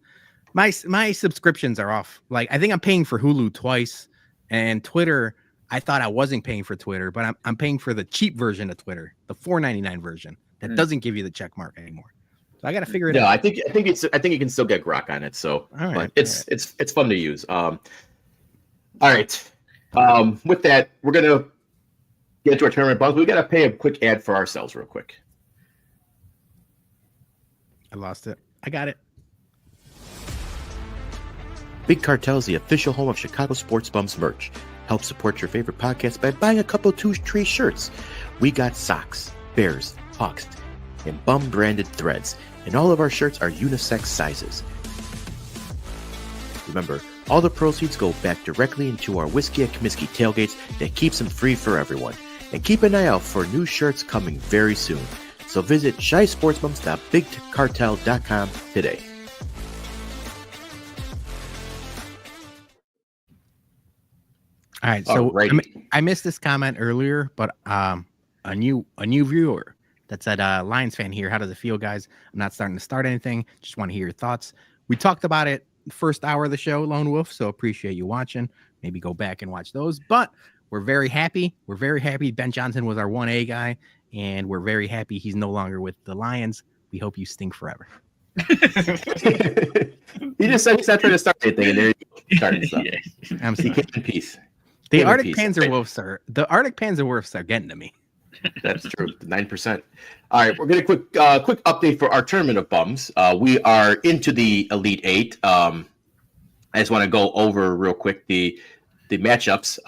My subscriptions are off. Like, I think I'm paying for Hulu twice, and Twitter. I thought I wasn't paying for Twitter, but I'm paying for the cheap version of Twitter, the $4.99 version that doesn't give you the check mark anymore. So I got to figure it out. I think you can still get Grock on it. So it's fun to use. All right. With that, we're gonna get to our tournament bumps. We got to pay a quick ad for ourselves, real quick. I lost it. I got it. Big Cartel is the official home of Chicago Sports Bums merch. Help support your favorite podcast by buying a couple 2-3 shirts. We got socks, Bears, Hawks, and Bum branded threads. and all of our shirts are unisex sizes. Remember, all the proceeds go back directly into our Whiskey at Kamsky tailgates that keeps them free for everyone. And keep an eye out for new shirts coming very soon. So visit shysportsbums.bigcartel.com today. All right, so Alrighty. I missed this comment earlier, but a new viewer that said, Lions fan here. How does it feel, guys? I'm not starting to start anything. Just want to hear your thoughts. We talked about it first hour of the show, Lone Wolf, so appreciate you watching. Maybe go back and watch those. But we're very happy. We're very happy Ben Johnson was our 1A guy, and we're very happy he's no longer with the Lions. We hope you stink forever. He just said he's not trying to start anything, and there you go. Starting stuff. I'm He sorry. kept in peace. The Keep in Arctic peace. Panzer Wolves are getting to me. That's true. 9%. All right, we're gonna quick update for our tournament of bums. We are into the Elite Eight. I just want to go over real quick the matchups.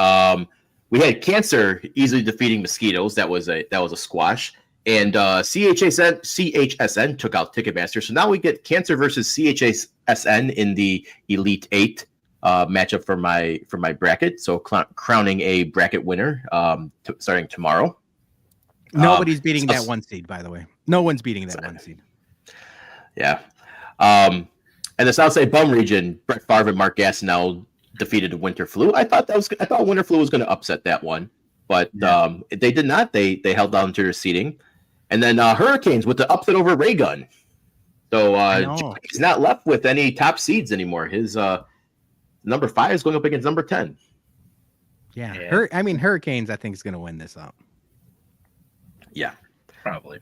We had Cancer easily defeating Mosquitoes. That was a squash. And CHSN took out Ticketmaster. So now we get Cancer versus CHSN in the Elite Eight matchup for my bracket. So crowning a bracket winner starting tomorrow. Nobody's beating that one seed, by the way. No one's beating that one seed. Yeah. And the Southside Bum region, Brett Favre and Mark Gastineau defeated the Winter Flu. I thought Winter Flu was going to upset that one, but they did not. They held on to their seeding. And then Hurricanes with the upset over Ray Gun. So he's not left with any top seeds anymore. His number 5 is going up against number 10. Yeah. Hurricanes, I think, is going to win this up. Yeah. Probably.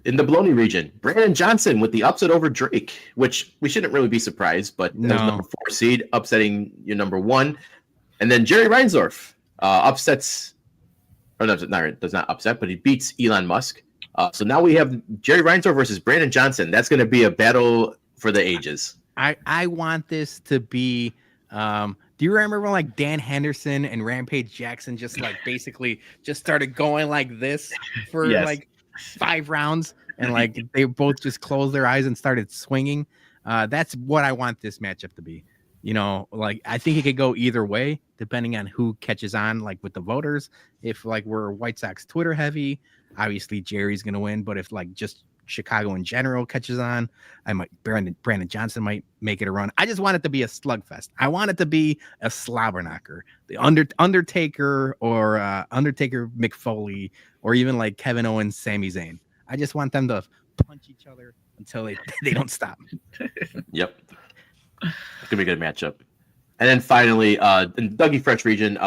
In the Bologna region, Brandon Johnson with the upset over Drake, which we shouldn't really be surprised, but that was number 4 seed, upsetting your number 1. And then Jerry Reinsdorf does not upset, but he beats Elon Musk. So now we have Jerry Reinsdorf versus Brandon Johnson. That's going to be a battle for the ages. I want this to be. Do you remember when like Dan Henderson and Rampage Jackson just like basically just started going like this for like 5 rounds, and like they both just closed their eyes and started swinging? That's what I want this matchup to be. You know, like I think it could go either way depending on who catches on, like with the voters. If like we're White Sox Twitter heavy, obviously Jerry's gonna win. But if like just Chicago in general catches on, Brandon Johnson might make it a run. I just want it to be a slugfest. I want it to be a slobber knocker. The Undertaker or Undertaker McFoley, or even like Kevin Owens, Sami Zayn. I just want them to punch each other until they don't stop. Yep. It's gonna be a good matchup. And then finally, in the Dougie Fresh region,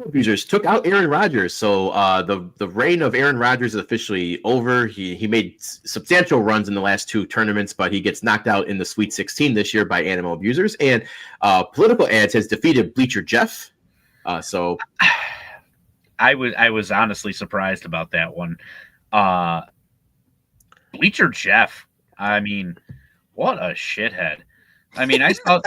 Abusers took out Aaron Rodgers. So the reign of Aaron Rodgers is officially over. He made substantial runs in the last 2 tournaments, but he gets knocked out in the Sweet 16 this year by Animal Abusers. And Political Ads has defeated Bleacher Jeff. So I was honestly surprised about that one. Bleacher Jeff, I mean, what a shithead. I mean, I saw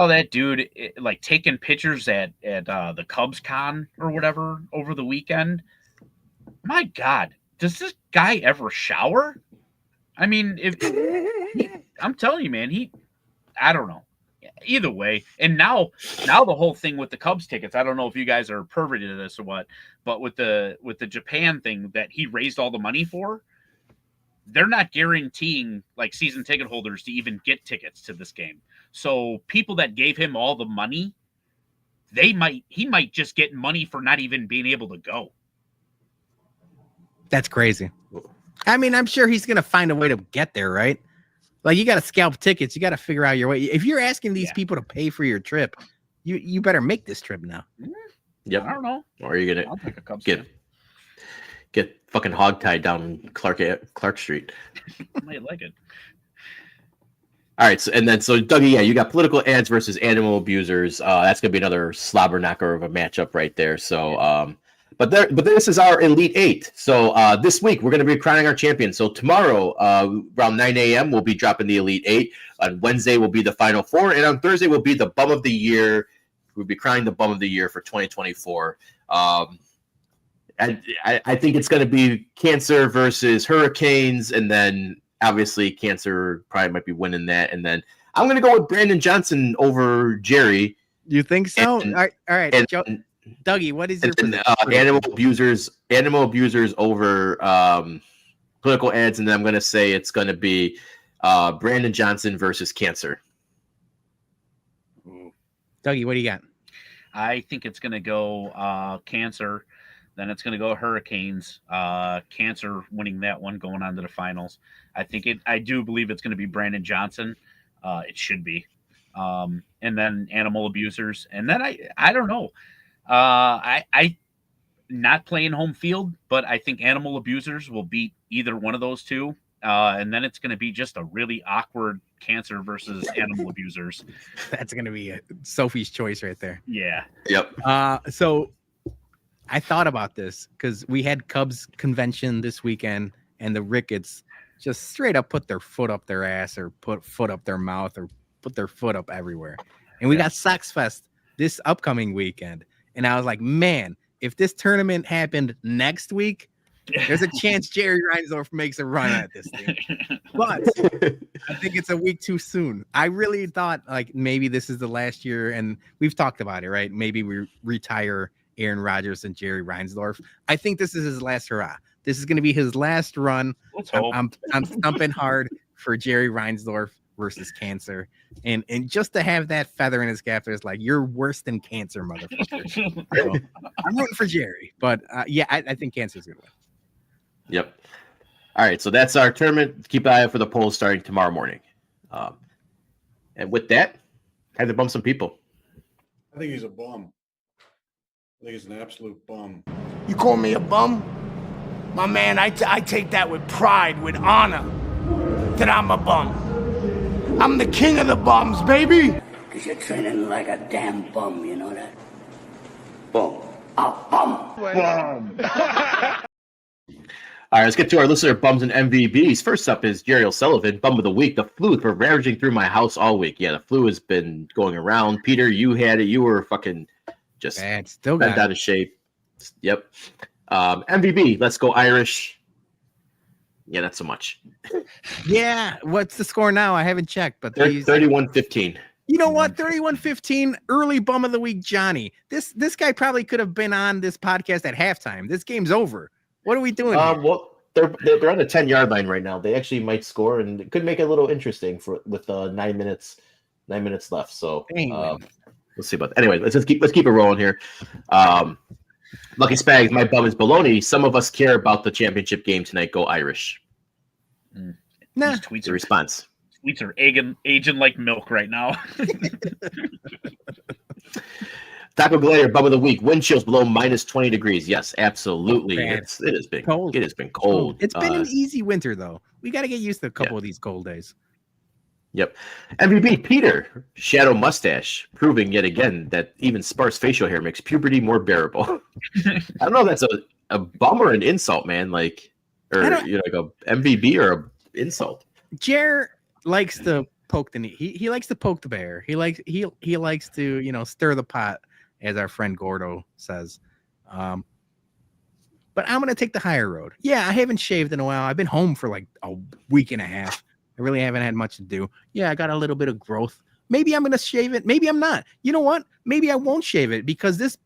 that dude like taking pictures at the Cubs con or whatever over the weekend. My God, does this guy ever shower? I mean, I'm telling you, man, I don't know. Either way, and now the whole thing with the Cubs tickets, I don't know if you guys are privy to this or what, but with the Japan thing that he raised all the money for, they're not guaranteeing like season ticket holders to even get tickets to this game. So people that gave him all the money, he might just get money for not even being able to go. That's crazy. I mean, I'm sure he's going to find a way to get there, right? Like you got to scalp tickets. You got to figure out your way. If you're asking these people to pay for your trip, you better make this trip now. Yep. I don't know. Or are you going I'll take a Cubs get fucking hogtied down Clark Street? I might like it. All right, so Dougie, you got Political Ads versus Animal Abusers. That's gonna be another slobber knocker of a matchup right there. So, but this is our Elite Eight. So this week we're gonna be crowning our champion. So tomorrow, around 9 a.m., we'll be dropping the Elite Eight. On Wednesday will be the Final 4, and on Thursday will be the Bum of the Year. We'll be crowning the Bum of the Year for 2024. I think it's going to be Cancer versus Hurricanes, and then obviously Cancer probably might be winning that, and then I'm going to go with Brandon Johnson over Jerry. You think so? And- all right. and- Dougie, what is your And prediction? animal abusers over political ads, and then I'm going to say it's going to be Brandon Johnson versus Cancer. Dougie, what do you got? I think it's going to go Cancer. Then it's going to go Hurricanes. Cancer winning that one, going on to the finals. I do believe it's going to be Brandon Johnson. It should be. And then animal abusers. And then I don't know. I not playing home field, but I think animal abusers will beat either one of those two. And then it's going to be just a really awkward Cancer versus animal abusers. That's going to be Sophie's choice right there. Yeah. Yep. So I thought about this because we had Cubs convention this weekend, and the Ricketts just straight up put their foot up their ass or put foot up their mouth or put their foot up everywhere. And we got Sox Fest this upcoming weekend. And I was like, man, if this tournament happened next week, there's a chance Jerry Reinsdorf makes a run at this thing. But I think it's a week too soon. I really thought like maybe this is the last year, and we've talked about it, right? Maybe we retire Aaron Rodgers and Jerry Reinsdorf. I think this is his last hurrah. This is going to be his last run. Let's hope. I'm stumping hard for Jerry Reinsdorf versus Cancer, and just to have that feather in his cap, there's like, you're worse than Cancer, motherfucker. So, I'm rooting for Jerry, but I think Cancer's gonna win. Yep. All right, so that's our tournament. Keep an eye out for the polls starting tomorrow morning. And with that, I had to bump some people. I think he's a bum. I think he's an absolute bum. You call me a bum? My man, I take that with pride, with honor, that I'm a bum. I'm the king of the bums, baby! Because you're training like a damn bum, you know that? Bum. A bum. All right, let's get to our listener bums and MVBs. First up is Jerry O'Sullivan, bum of the week. The flu for ravaging through my house all week. Yeah, the flu has been going around. Peter, you had it. You were fucking just Bad. Still bent got out of shape. Yep. MVB, let's go Irish. Yeah, not so much. Yeah, what's the score now? I haven't checked, but 31-15. You know what? 31-15, early bum of the week, Johnny. This guy probably could have been on this podcast at halftime. This game's over. What are we doing? Well, they're on the 10-yard line right now. They actually might score, and it could make it a little interesting with 9 minutes left. So we'll see about that. Anyway, let's keep it rolling here. Lucky Spags, my bum is baloney. Some of us care about the championship game tonight. Go Irish. Nah. These tweets The response. Tweets are aging like milk right now. Taco Glader, bum of the week. Wind chills below -20 degrees. Yes, absolutely. Oh, It has been cold. It has been cold. It's been an easy winter, though. We got to get used to a couple of these cold days. Yep. MVP Peter, shadow mustache, proving yet again that even sparse facial hair makes puberty more bearable. I don't know if that's a bum or an insult, man. Like, or like a MVB or a insult. Jer likes to poke the knee. He likes to poke the bear. He likes to stir the pot, as our friend Gordo says. But I'm gonna take the higher road. Yeah, I haven't shaved in a while. I've been home for like a week and a half. I really haven't had much to do. Yeah, I got a little bit of growth. Maybe I'm gonna shave it. Maybe I'm not. You know what? Maybe I won't shave it because this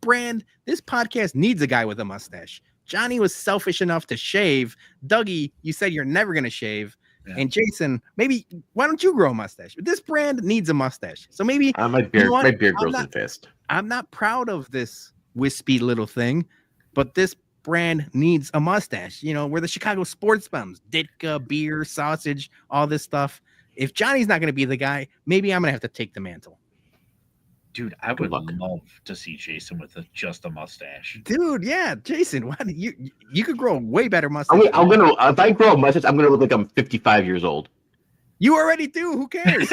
podcast needs a guy with a mustache. Johnny was selfish enough to shave. Dougie, you said you're never gonna shave. Yeah. And Jason, maybe why don't you grow a mustache? But this brand needs a mustache. So maybe my beard grows in fast. I'm not proud of this wispy little thing, but this brand needs a mustache. We're the Chicago sports bums, Ditka, beer, sausage, all this stuff. If Johnny's not going to be the guy, maybe I'm going to have to take the mantle. Dude, I would love to see Jason with just a mustache. Dude, yeah, Jason, why do you could grow a way better mustache. If I grow a mustache, I'm gonna look like I'm 55 years old. You already do. Who cares?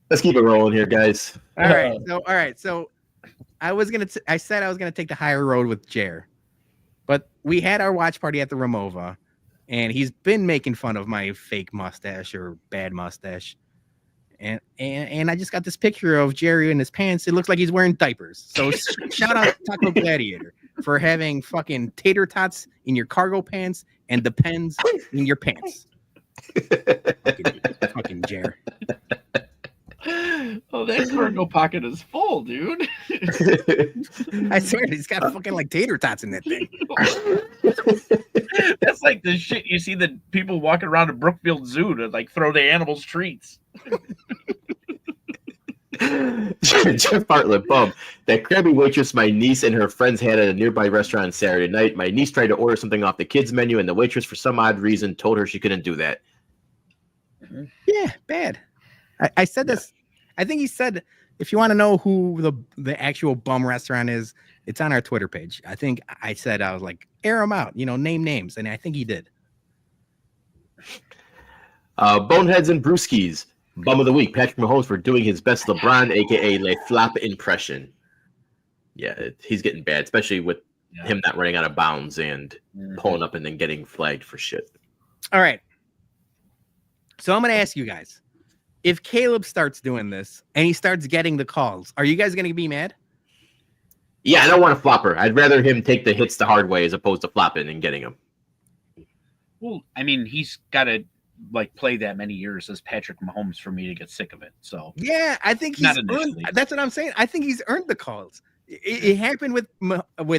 Let's keep it rolling here, guys. All right. So I said I was gonna take the higher road with Jer, but we had our watch party at the Ramova, and he's been making fun of my fake mustache or bad mustache. And I just got this picture of Jerry in his pants. It looks like he's wearing diapers. So shout out Taco Gladiator for having fucking tater tots in your cargo pants and Depends in your pants. fucking Jerry. Oh, that cargo pocket is full, dude. I swear he's got fucking like tater tots in that thing. That's like the shit you see the people walking around at Brookfield Zoo to like throw the animals treats. Jeff Bartlett, bum. That crabby waitress my niece and her friends had at a nearby restaurant on Saturday night. My niece tried to order something off the kids' menu, and the waitress, for some odd reason, told her she couldn't do that. Yeah, bad. I said this. I think he said, if you want to know who the actual bum restaurant is, it's on our Twitter page. I think I said, I was like, air them out, name names. And I think he did. Boneheads and Brewskis. Bum of the week, Patrick Mahomes for doing his best LeBron, a.k.a. Le Flop impression. Yeah, he's getting bad, especially with him not running out of bounds and pulling up and then getting flagged for shit. All right. So I'm going to ask you guys, if Caleb starts doing this and he starts getting the calls, are you guys going to be mad? Yeah, I don't want a flopper. I'd rather him take the hits the hard way as opposed to flopping and getting them. Well, I mean, he's got to play that many years as Patrick Mahomes for me to get sick of it. So yeah, I think he's earned. That's what I'm saying. I think he's earned the calls. It happened with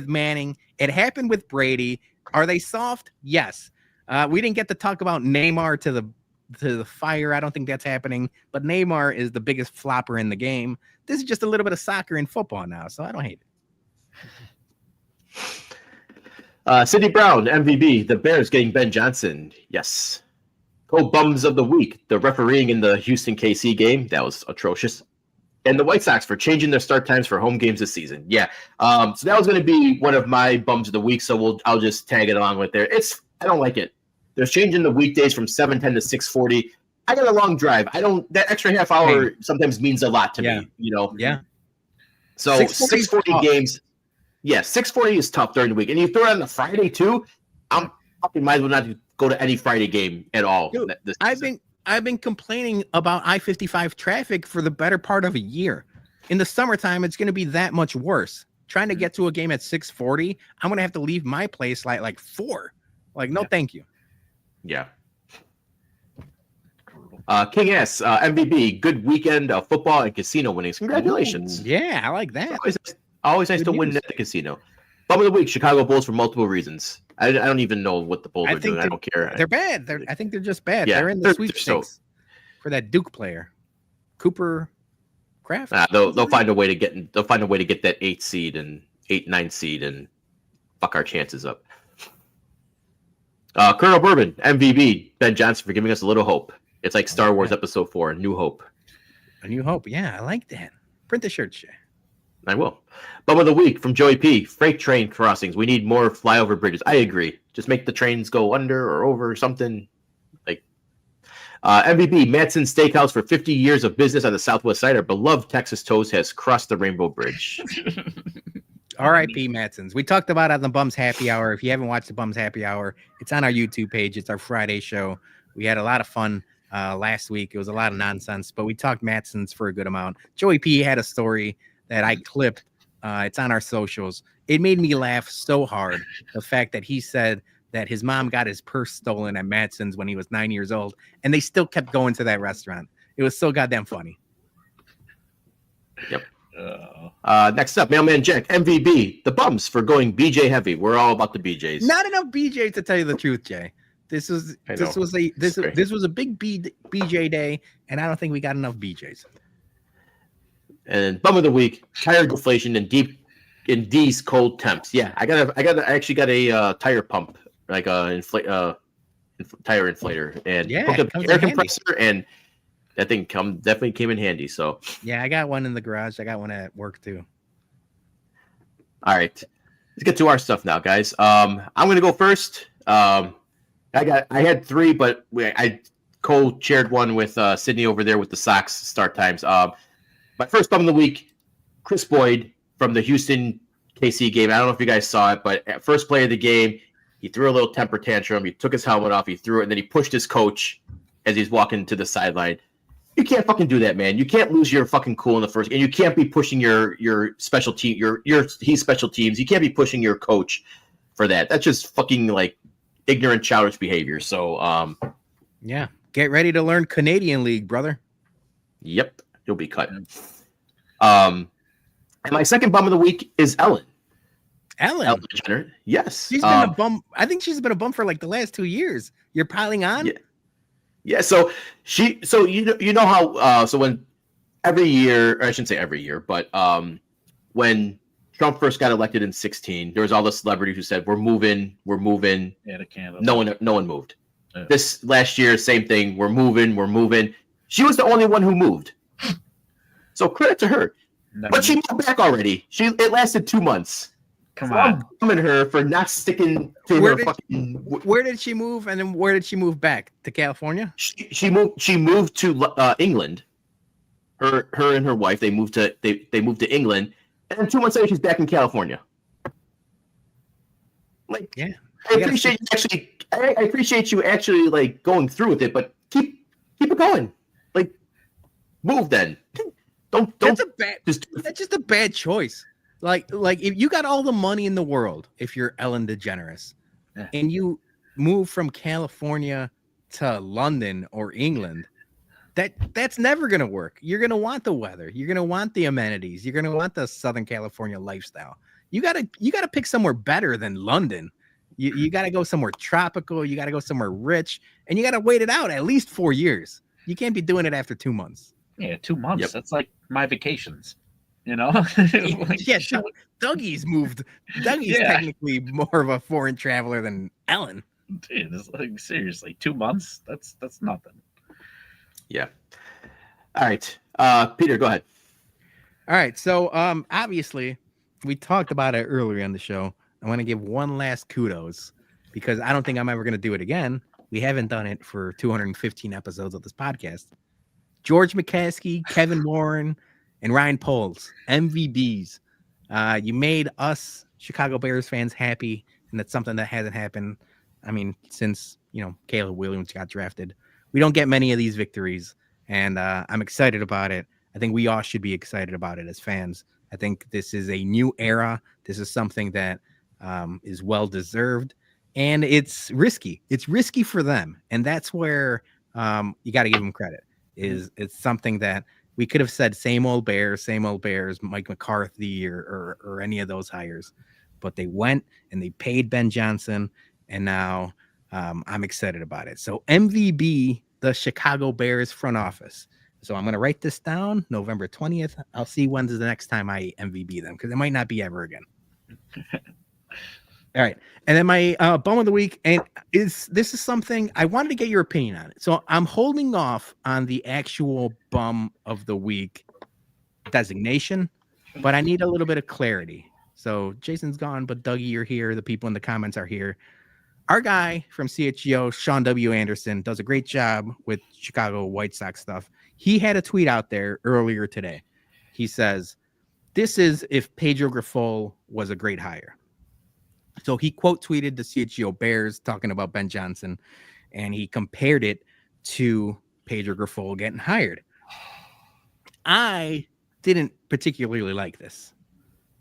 Manning. It happened with Brady. Are they soft? Yes. We didn't get to talk about Neymar to the fire. I don't think that's happening. But Neymar is the biggest flopper in the game. This is just a little bit of soccer and football now, so I don't hate it. Sidney Brown, MVB. The Bears getting Ben Johnson. Yes. Co-bums of the week. The refereeing in the Houston KC game. That was atrocious. And the White Sox for changing their start times for home games this season. Yeah. So that was going to be one of my bums of the week. So I'll just tag it along with there. I don't like it. They're changing the weekdays from 7:10 to 6:40. I got a long drive. That extra half hour sometimes means a lot to me, Yeah. So 6:40 games. Yeah, 6:40 is tough during the week. And you throw it on a Friday too, I'm fucking might as well not go to any Friday game at all. Dude, I've been complaining about I-55 traffic for the better part of a year. In the summertime, it's going to be that much worse. Trying to get to a game at 6:40, I'm going to have to leave my place like 4. No, thank you. Yeah. King S, MVB, good weekend of football and casino winnings. Congratulations. Ooh, yeah, I like that. Always nice to win at the casino. Bum of the week, Chicago Bulls for multiple reasons. I don't even know what the Bulls are doing. I don't care. They're bad. I think they're just bad. Yeah, they're in the sweepstakes for that Duke player, Cooper Craft. They'll find a way to get. They'll find a way to get that 8 seed and 8-9 seed and fuck our chances up. Colonel Bourbon, MVB, Ben Johnson for giving us a little hope. It's like Star Wars Episode 4, A New Hope. A New Hope. Yeah, I like that. Print the shirt, Shay. I will. Bum of the week from Joey P. Freight train crossings. We need more flyover bridges. I agree. Just make the trains go under or over or something. MVB, Matson Steakhouse for 50 years of business on the Southwest Side. Our beloved Texas Toast has crossed the Rainbow Bridge. R.I.P. Matson's. We talked about it on the Bums Happy Hour. If you haven't watched the Bums Happy Hour, it's on our YouTube page. It's our Friday show. We had a lot of fun last week. It was a lot of nonsense, but we talked Matson's for a good amount. Joey P had a story that I clipped. It's on our socials. It made me laugh so hard. The fact that he said that his mom got his purse stolen at Matson's when he was 9 years old, and they still kept going to that restaurant. It was so goddamn funny. Yep. Next up, Mailman Jack, MVB, the Bums for going BJ heavy. We're all about the BJs. Not enough BJs to tell you the truth, Jay. This was a big BJ day, and I don't think we got enough BJs. And Bum of the week, tire deflation in D's cold temps. Yeah, I actually got a tire pump, like a tire inflator, and hooked up air compressor, and that thing definitely came in handy. So yeah, I got one in the garage. I got one at work too. All right, let's get to our stuff now, guys. I'm gonna go first. I had 3, but I co-chaired one with Sydney over there with the Sox start times. My first bum of the week, Chris Boyd from the Houston KC game. I don't know if you guys saw it, but at first play of the game, he threw a little temper tantrum. He took his helmet off, he threw it, and then he pushed his coach as he's walking to the sideline. You can't fucking do that, man. You can't lose your fucking cool in the first, and you can't be pushing your special team, he's special teams. You can't be pushing your coach for that. That's just fucking like ignorant, childish behavior. So, Yeah, get ready to learn Canadian League, brother. Yep, you'll be cut. And my second bum of the week is Ellen. Ellen DeGeneres. Yes, she's been a bum. I think she's been a bum for like the last 2 years. You're piling on. Yeah. So you know how so when every year, or I shouldn't say every year, but when Trump first got elected in 2016, there was all the celebrities who said we're moving to Canada. No one moved. Yeah. This last year, same thing. We're moving. She was the only one who moved. So credit to her. But she moved back already. It lasted 2 months. Come on. I'm bumming her for not sticking to Where her where did she move, and then where did she move back to California? She moved to England. Her and her wife, they moved to England, and then 2 months later she's back in California. Like, yeah, I appreciate you actually like going through with it, but keep it going. Like, move then. Don't. That's just a bad choice. Like if you got all the money in the world, if you're Ellen DeGeneres, and you move from California to London or England, that's never gonna work. You're gonna want the weather, you're gonna want the amenities, you're gonna want the Southern California lifestyle. You gotta pick somewhere better than London. You gotta go somewhere tropical, you gotta go somewhere rich, and you gotta wait it out at least 4 years. You can't be doing it after 2 months. Yeah, 2 months. Yep. That's like my vacations. You know, Dougie's moved. Dougie's technically more of a foreign traveler than Ellen. Dude, it's like seriously, 2 months. That's nothing. Yeah. All right, Peter, go ahead. All right, so obviously we talked about it earlier on the show. I want to give one last kudos because I don't think I'm ever going to do it again. We haven't done it for 215 episodes of this podcast. George McCaskey, Kevin Warren, and Ryan Poles, MVBs. You made us Chicago Bears fans happy, and that's something that hasn't happened. I mean, since Caleb Williams got drafted, we don't get many of these victories, and I'm excited about it. I think we all should be excited about it as fans. I think this is a new era. This is something that is well deserved, and it's risky. It's risky for them, and that's where you got to give them credit. It's something that we could have said same old Bears, Mike McCarthy or any of those hires, but they went and they paid Ben Johnson, and now I'm excited about it. So MVB, the Chicago Bears front office. So I'm going to write this down, November 20th. I'll see when's the next time I MVB them, because it might not be ever again. All right. And then my bum of the week, and this is something I wanted to get your opinion on it. So I'm holding off on the actual bum of the week designation, but I need a little bit of clarity. So Jason's gone, but Dougie, you're here. The people in the comments are here. Our guy from CHGO, Sean W. Anderson, does a great job with Chicago White Sox stuff. He had a tweet out there earlier today. He says, "This is if Pedro Grifol was a great hire." So he quote tweeted the CHGO Bears talking about Ben Johnson, and he compared it to Pedro Grifol getting hired. I didn't particularly like this.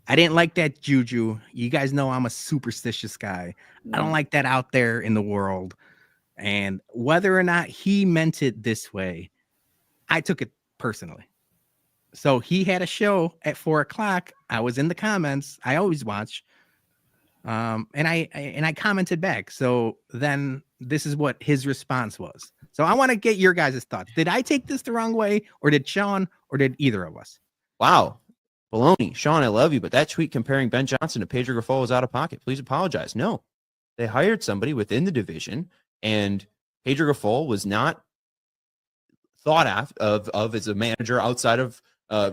I didn't like that juju. You guys know I'm a superstitious guy. I don't like that out there in the world. And whether or not he meant it this way, I took it personally. So he had a show at 4:00. I was in the comments. I always watch. And I commented back. So then this is what his response was. So I want to get your guys' thoughts. Did I take this the wrong way, or did Sean, or did either of us? Wow. Baloney. Sean, I love you, but that tweet comparing Ben Johnson to Pedro Grifol was out of pocket. Please apologize. No. They hired somebody within the division, and Pedro Grifol was not thought of as a manager outside of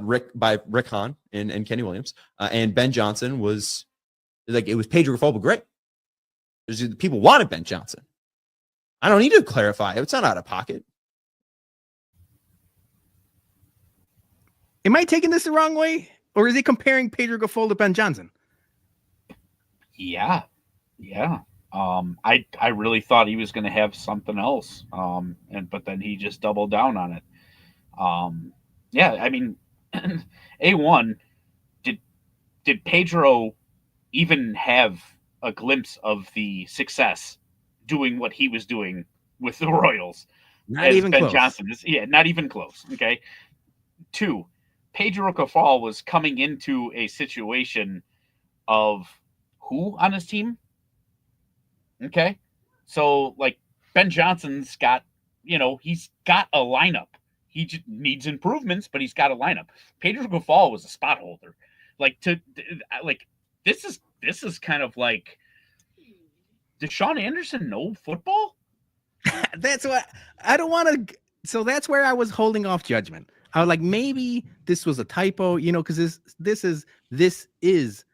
Rick Hahn and Kenny Williams. And Ben Johnson was like, it was Pedro Grifol, but great. People wanted Ben Johnson. I don't need to clarify. It's not out of pocket. Am I taking this the wrong way? Or is he comparing Pedro Grifol to Ben Johnson? Yeah. I really thought he was going to have something else. But then he just doubled down on it. Yeah, I mean, A1, did Pedro even have a glimpse of the success doing what he was doing with the Royals Not as even Ben close. Johnson is? Yeah, not even close. Okay. 2, Pedro Cafal was coming into a situation of who on his team? Okay. So, like, Ben Johnson's got, he's got a lineup. He just needs improvements, but he's got a lineup. Pedro Cafal was a spot holder. Like, like, this is kind of like, does Sean Anderson know football? That's what I don't want to. So that's where I was holding off judgment. I was like, maybe this was a typo, because this is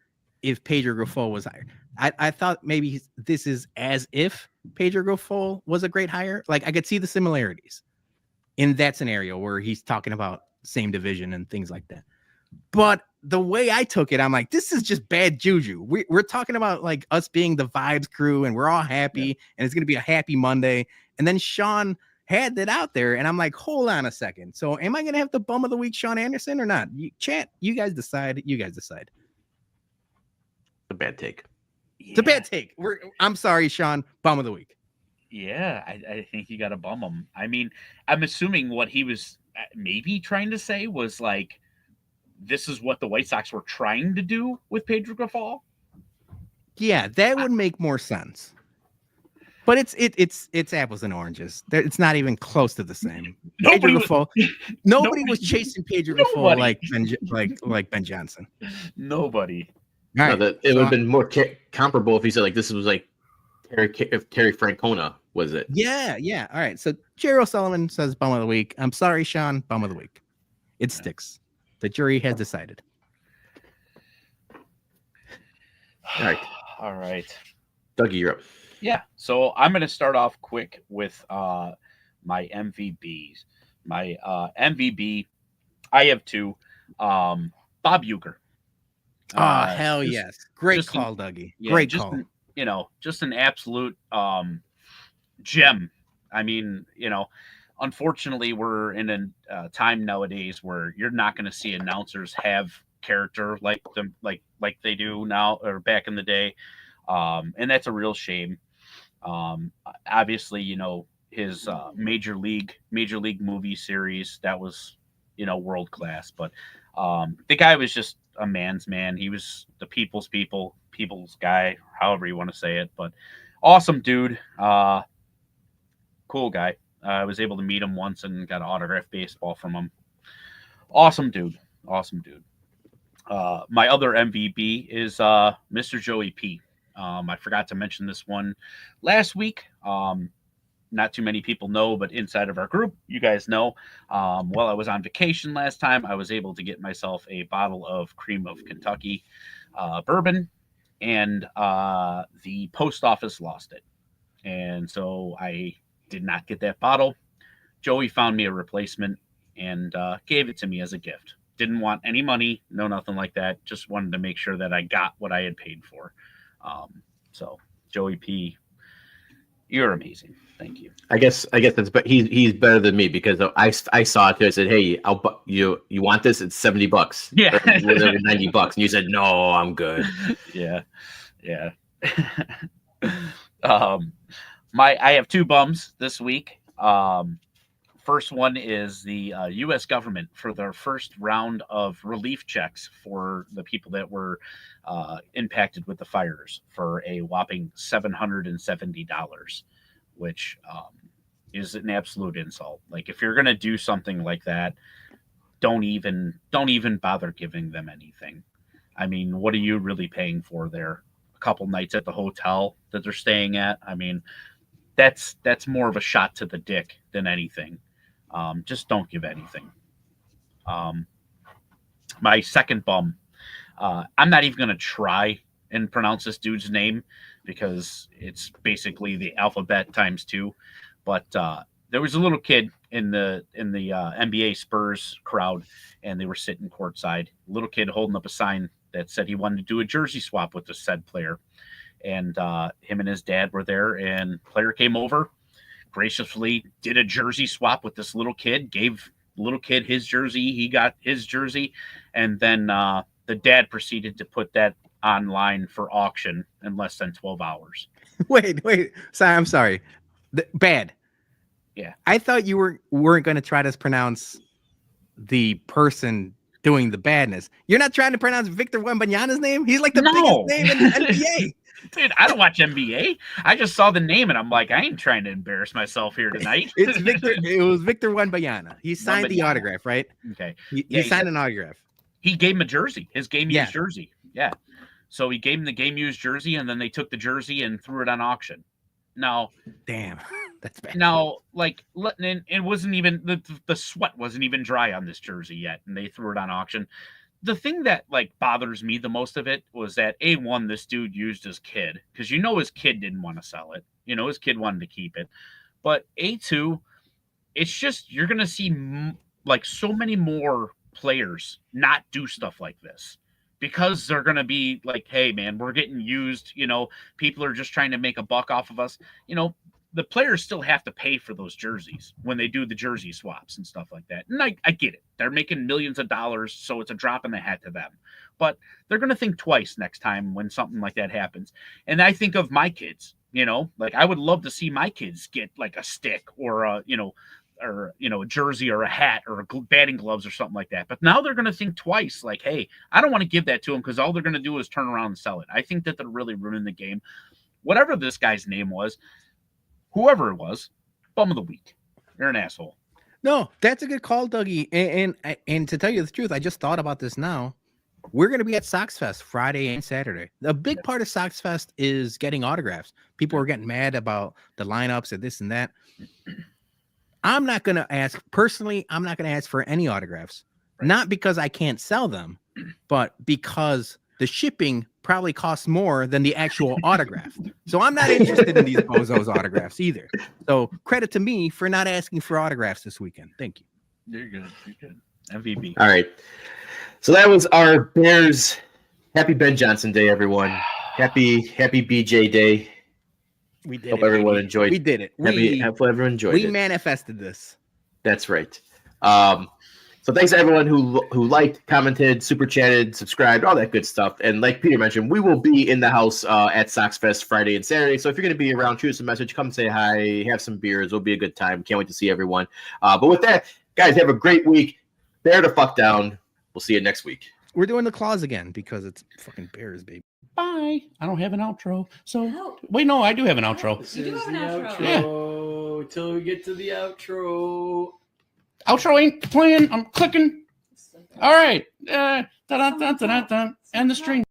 if Pedro Grifol was hired. I thought maybe this is as if Pedro Grifol was a great hire. Like I could see the similarities in that scenario where he's talking about same division and things like that. But the way I took it, I'm like, this is just bad juju. We're talking about like us being the vibes crew and we're all happy and it's going to be a happy Monday. And then Sean had that out there and I'm like, hold on a second. So am I going to have the bum of the week, Sean Anderson, or not? Chat, you guys decide. A bad take. It's a bad take. I'm sorry, Sean, bum of the week. Yeah, I think you got to bum him. I mean, I'm assuming what he was maybe trying to say was like, this is what the White Sox were trying to do with Pedro Grifol. Yeah, that would make more sense. But it's apples and oranges. It's not even close to the same. Nobody was chasing Pedro Grifol like Ben Johnson. Nobody. All right, it would have been more comparable if he said like this was like Terry Francona was it? Yeah. All right. So Jerry O'Sullivan says bum of the week. I'm sorry, Sean, bum of the week. It sticks. The jury has decided. All right. Dougie, you're up. Yeah. So I'm going to start off quick with my MVBs. My MVB, I have 2. Bob Uecker. Hell yes. Great call, Dougie. Great call. Just an absolute gem. I mean, unfortunately, we're in a time nowadays where you're not going to see announcers have character like them, like they do now or back in the day, and that's a real shame. Obviously, his major league movie series that was world class, but the guy was just a man's man. He was the people's guy, however you want to say it, but awesome dude. Cool guy. I was able to meet him once and got an autographed baseball from him. Awesome dude. My other MVB is Mr. Joey P. I forgot to mention this one last week. Not too many people know, but inside of our group, you guys know, while I was on vacation last time, I was able to get myself a bottle of Cream of Kentucky bourbon, and the post office lost it. And so I did not get that bottle. Joey found me a replacement and gave it to me as a gift. Didn't want any money, no nothing like that. Just wanted to make sure that I got what I had paid for. So Joey P, you're amazing. Thank you. I guess that's but he's better than me because I saw it too. I said, hey, you want this? It's $70. Yeah, whatever, $90, and you said no, I'm good. Yeah. I have 2 bums this week. First one is the U.S. government for their first round of relief checks for the people that were impacted with the fires for a whopping $770, which is an absolute insult. Like if you're going to do something like that, don't even bother giving them anything. I mean, what are you really paying for there? A couple nights at the hotel that they're staying at? I mean, that's more of a shot to the dick than anything. Just don't give anything. My second bum, I'm not even going to try and pronounce this dude's name because it's basically the alphabet times 2. But there was a little kid in the NBA Spurs crowd, and they were sitting courtside. A little kid holding up a sign that said he wanted to do a jersey swap with the said player. And him and his dad were there, and player came over, graciously did a jersey swap with this little kid, gave little kid his jersey. He got his jersey, and then the dad proceeded to put that online for auction in less than 12 hours. Wait. Sorry, I'm sorry. Bad. Yeah. I thought you weren't going to try to pronounce the person doing the badness. You're not trying to pronounce Victor Wembanyama's name? He's like the biggest name in the NBA. Dude, I don't watch NBA. I just saw the name and I'm like, I ain't trying to embarrass myself here tonight. It was Victor Wembanyama. He signed the autograph, right? Okay. He signed an autograph. He gave him a jersey, his game used jersey. Yeah. So he gave him the game used jersey, and then they took the jersey and threw it on auction. Now, damn, that's bad. Now, like, it wasn't even the sweat wasn't even dry on this jersey yet, and they threw it on auction. The thing that like bothers me the most of it was that A1, this dude used his kid, because his kid didn't want to sell it. His kid wanted to keep it. But A2, it's just you're gonna see like so many more players not do stuff like this. Because they're going to be like, hey, man, we're getting used. People are just trying to make a buck off of us. The players still have to pay for those jerseys when they do the jersey swaps and stuff like that. And I get it. They're making millions of dollars, so it's a drop in the hat to them. But they're going to think twice next time when something like that happens. And I think of my kids, like I would love to see my kids get like a stick or a jersey or a hat or batting gloves or something like that. But now they're going to think twice, like, hey, I don't want to give that to them because all they're going to do is turn around and sell it. I think that they're really ruining the game. Whatever this guy's name was, whoever it was, bum of the week. You're an asshole. No, that's a good call, Dougie. And to tell you the truth, I just thought about this now. We're going to be at Sox Fest Friday and Saturday. A big part of Sox Fest is getting autographs. People are getting mad about the lineups and this and that. I'm not going to ask for any autographs, not because I can't sell them, but because the shipping probably costs more than the actual autograph. So I'm not interested in these bozos autographs either. So credit to me for not asking for autographs this weekend. Thank you. You're good. MVB. All right. So that was our Bears. Happy Ben Johnson Day, everyone. Happy BJ Day. We did. Hope everyone enjoyed. We did it. Hope everyone enjoyed it. We manifested this. That's right. So thanks to everyone who liked, commented, super chatted, subscribed, all that good stuff. And like Peter mentioned, we will be in the house at Sox Fest Friday and Saturday. So if you're going to be around, shoot us a message, come say hi, have some beers. It'll be a good time. Can't wait to see everyone. But with that, guys, have a great week. Bear the fuck down. We'll see you next week. We're doing the claws again because it's fucking Bears, baby. Bye. I don't have an outro. So wait, no, I do have an outro. This is the outro. Yeah. Till we get to the outro. Outro ain't playing. I'm clicking. All right. End the stream.